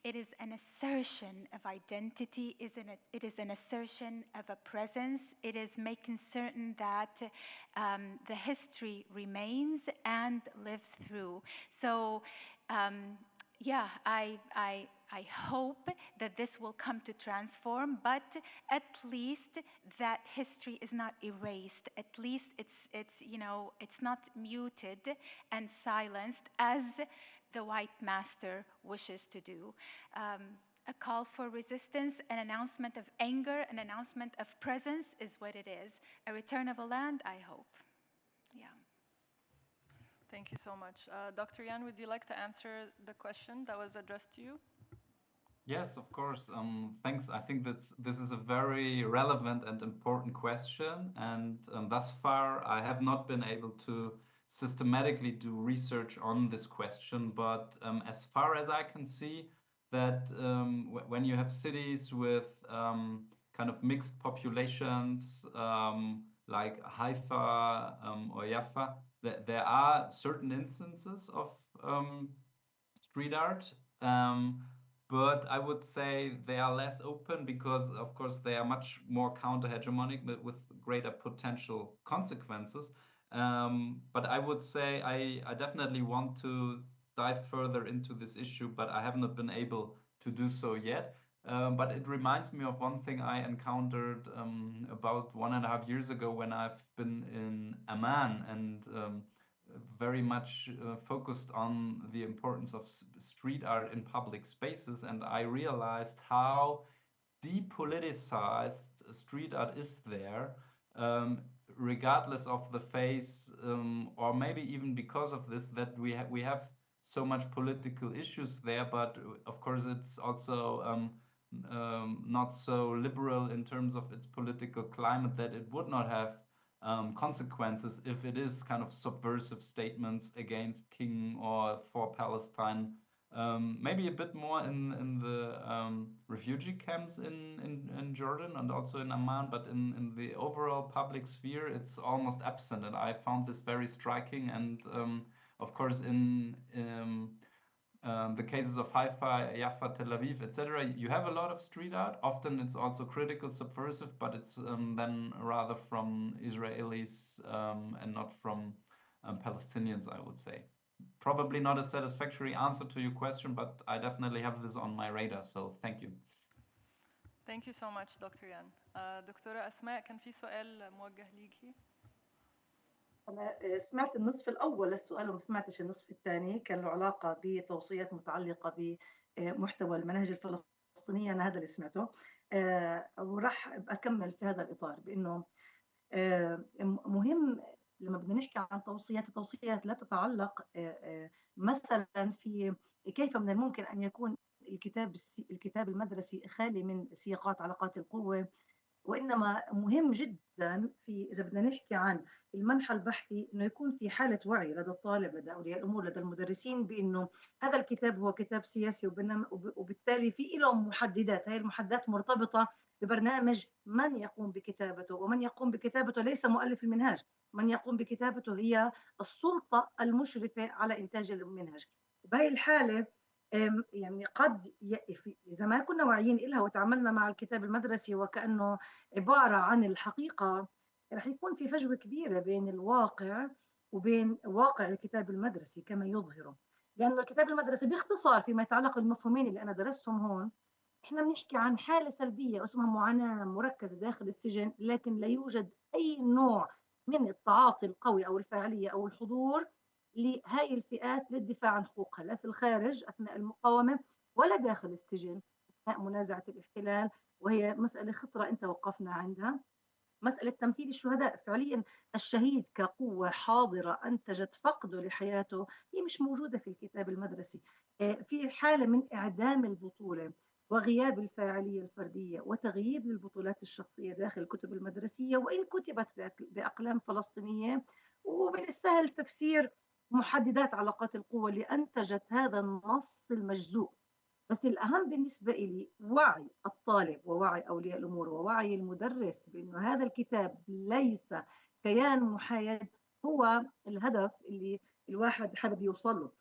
it is an assertion of identity, it is an assertion of a presence, it is making certain that the history remains and lives through. So, I hope that this will come to transform, but at least that history is not erased. At least it's not muted and silenced as the white master wishes to do. A call for resistance, an announcement of anger, an announcement of presence is what it is. A return of a land, I hope. Yeah. Thank you so much. Dr. Jan, would you like to answer the question that was addressed to you? Yes, of course. Thanks. I think this is a very relevant and important question. And thus far, I have not been able to systematically do research on this question. But as far as I can see, that when you have cities with kind of mixed populations, like Haifa or Jaffa, there are certain instances of street art. But I would say they are less open because, of course, they are much more counter-hegemonic with greater potential consequences. But I would say I definitely want to dive further into this issue, but I have not been able to do so yet. But it reminds me of one thing I encountered about 1.5 years ago when I've been in Amman, and very much focused on the importance of street art in public spaces, and I realized how depoliticized street art is there, regardless of the face, or maybe even because of this, that we have so much political issues there, but of course it's also not so liberal in terms of its political climate, that it would not have consequences if it is kind of subversive statements against King or for Palestine. Maybe a bit more in the refugee camps in Jordan and also in Amman, but in the overall public sphere, it's almost absent. And I found this very striking. And of course, in the cases of Haifa, Jaffa, Tel Aviv, etc., you have a lot of street art. Often it's also critical, subversive, but it's then rather from Israelis and not from Palestinians, I would say. Probably not a satisfactory answer to your question, but I definitely have this on my radar, so thank you. Thank you so much, Dr. Yan. دكتورة أسماء، كان في سؤال موجه ليكي. أنا سمعت النصف الأول للسؤال وما سمعتش النصف الثاني، كان له علاقة بتوصيات متعلقة بمحتوى المناهج الفلسطينية. أنا هذا اللي سمعته، وراح أكمل في هذا الإطار بأنه مهم لما بدنا نحكي عن التوصيات لا تتعلق مثلا في كيف من الممكن أن يكون الكتاب المدرسي خالي من سياقات علاقات القوة، وإنما مهم جدا إذا بدنا نحكي عن المنحى البحثي إنه يكون في حالة وعي لدى الطالب، لدى أولياء الأمور، لدى المدرسين، بإنه هذا الكتاب هو كتاب سياسي، وبالتالي في له محددات. هذه المحددات مرتبطة ببرنامج من يقوم بكتابته، ومن يقوم بكتابته ليس مؤلف المنهاج، من يقوم بكتابته هي السلطة المشرفة على إنتاج المنهج. بهي الحالة يعني قد إذا ما كنا واعيين إلها وتعاملنا مع الكتاب المدرسي وكأنه عبارة عن الحقيقة، رح يكون في فجوة كبيرة بين الواقع وبين واقع الكتاب المدرسي كما يظهره. لأنه الكتاب المدرسي باختصار فيما يتعلق بالمفهومين اللي أنا درستهم هون، إحنا بنحكي عن حالة سلبية اسمها معاناة مركزة داخل السجن، لكن لا يوجد أي نوع من التعاطي القوي أو الفاعلية أو الحضور لهذه الفئات للدفاع عن حقوقها، لا في الخارج أثناء المقاومة ولا داخل السجن أثناء منازعة الاحتلال. وهي مسألة خطرة أنت وقفنا عندها، مسألة تمثيل الشهداء. فعليا الشهيد كقوة حاضرة أنتجت فقده لحياته هي مش موجودة في الكتاب المدرسي. في حالة من إعدام البطولة وغياب الفاعلية الفردية وتغييب للبطولات الشخصية داخل الكتب المدرسية، وإن كتبت بأقلام فلسطينية. ومن السهل تفسير محددات علاقات القوة اللي أنتجت هذا النص المجزوء. بس الأهم بالنسبة لي وعي الطالب ووعي أولياء الأمور ووعي المدرس بأنه هذا الكتاب ليس كيان محايد هو الهدف اللي الواحد حابب يوصل له.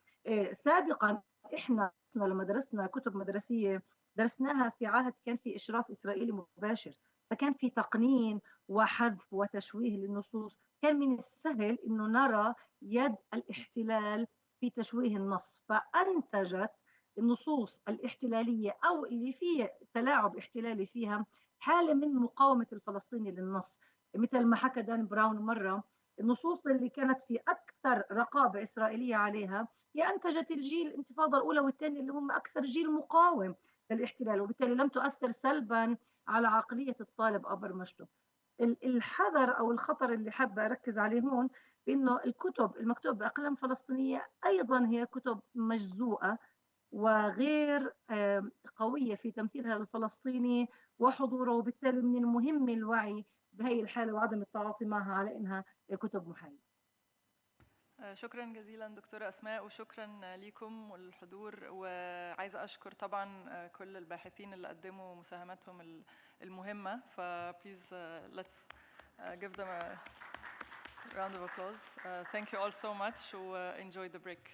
سابقا إحنا لما درسنا كتب مدرسية درسناها في عهد كان في إشراف إسرائيلي مباشر، فكان في تقنين وحذف وتشويه للنصوص. كان من السهل إنه نرى يد الاحتلال في تشويه النص، فأنتجت النصوص الاحتلالية أو اللي فيه تلاعب احتلالي فيها حالة من مقاومة الفلسطيني للنص. مثل ما حكى دان براون مرة، النصوص اللي كانت في أكثر رقابة إسرائيلية عليها هي أنتجت الجيل الانتفاضة الأولى والثانية اللي هم أكثر جيل مقاوم للاحتلال، وبالتالي لم تؤثر سلبا على عقلية الطالب أو برمجته. الحذر أو الخطر اللي حابة أركز عليه هون بأنه الكتب المكتوبة بأقلام فلسطينية أيضا هي كتب مجزوءة وغير قوية في تمثيلها الفلسطيني وحضوره، وبالتالي من المهم الوعي بهي الحالة وعدم التعاطي معها على إنها كتب محايدة. شكرا جزيلا دكتورة أسماء، وشكرا ليكم والحضور، وعايزة أشكر طبعا كل الباحثين اللي قدموا مساهماتهم المهمة. فبليز let's give them a round of applause. Thank you all so much, and enjoy the break.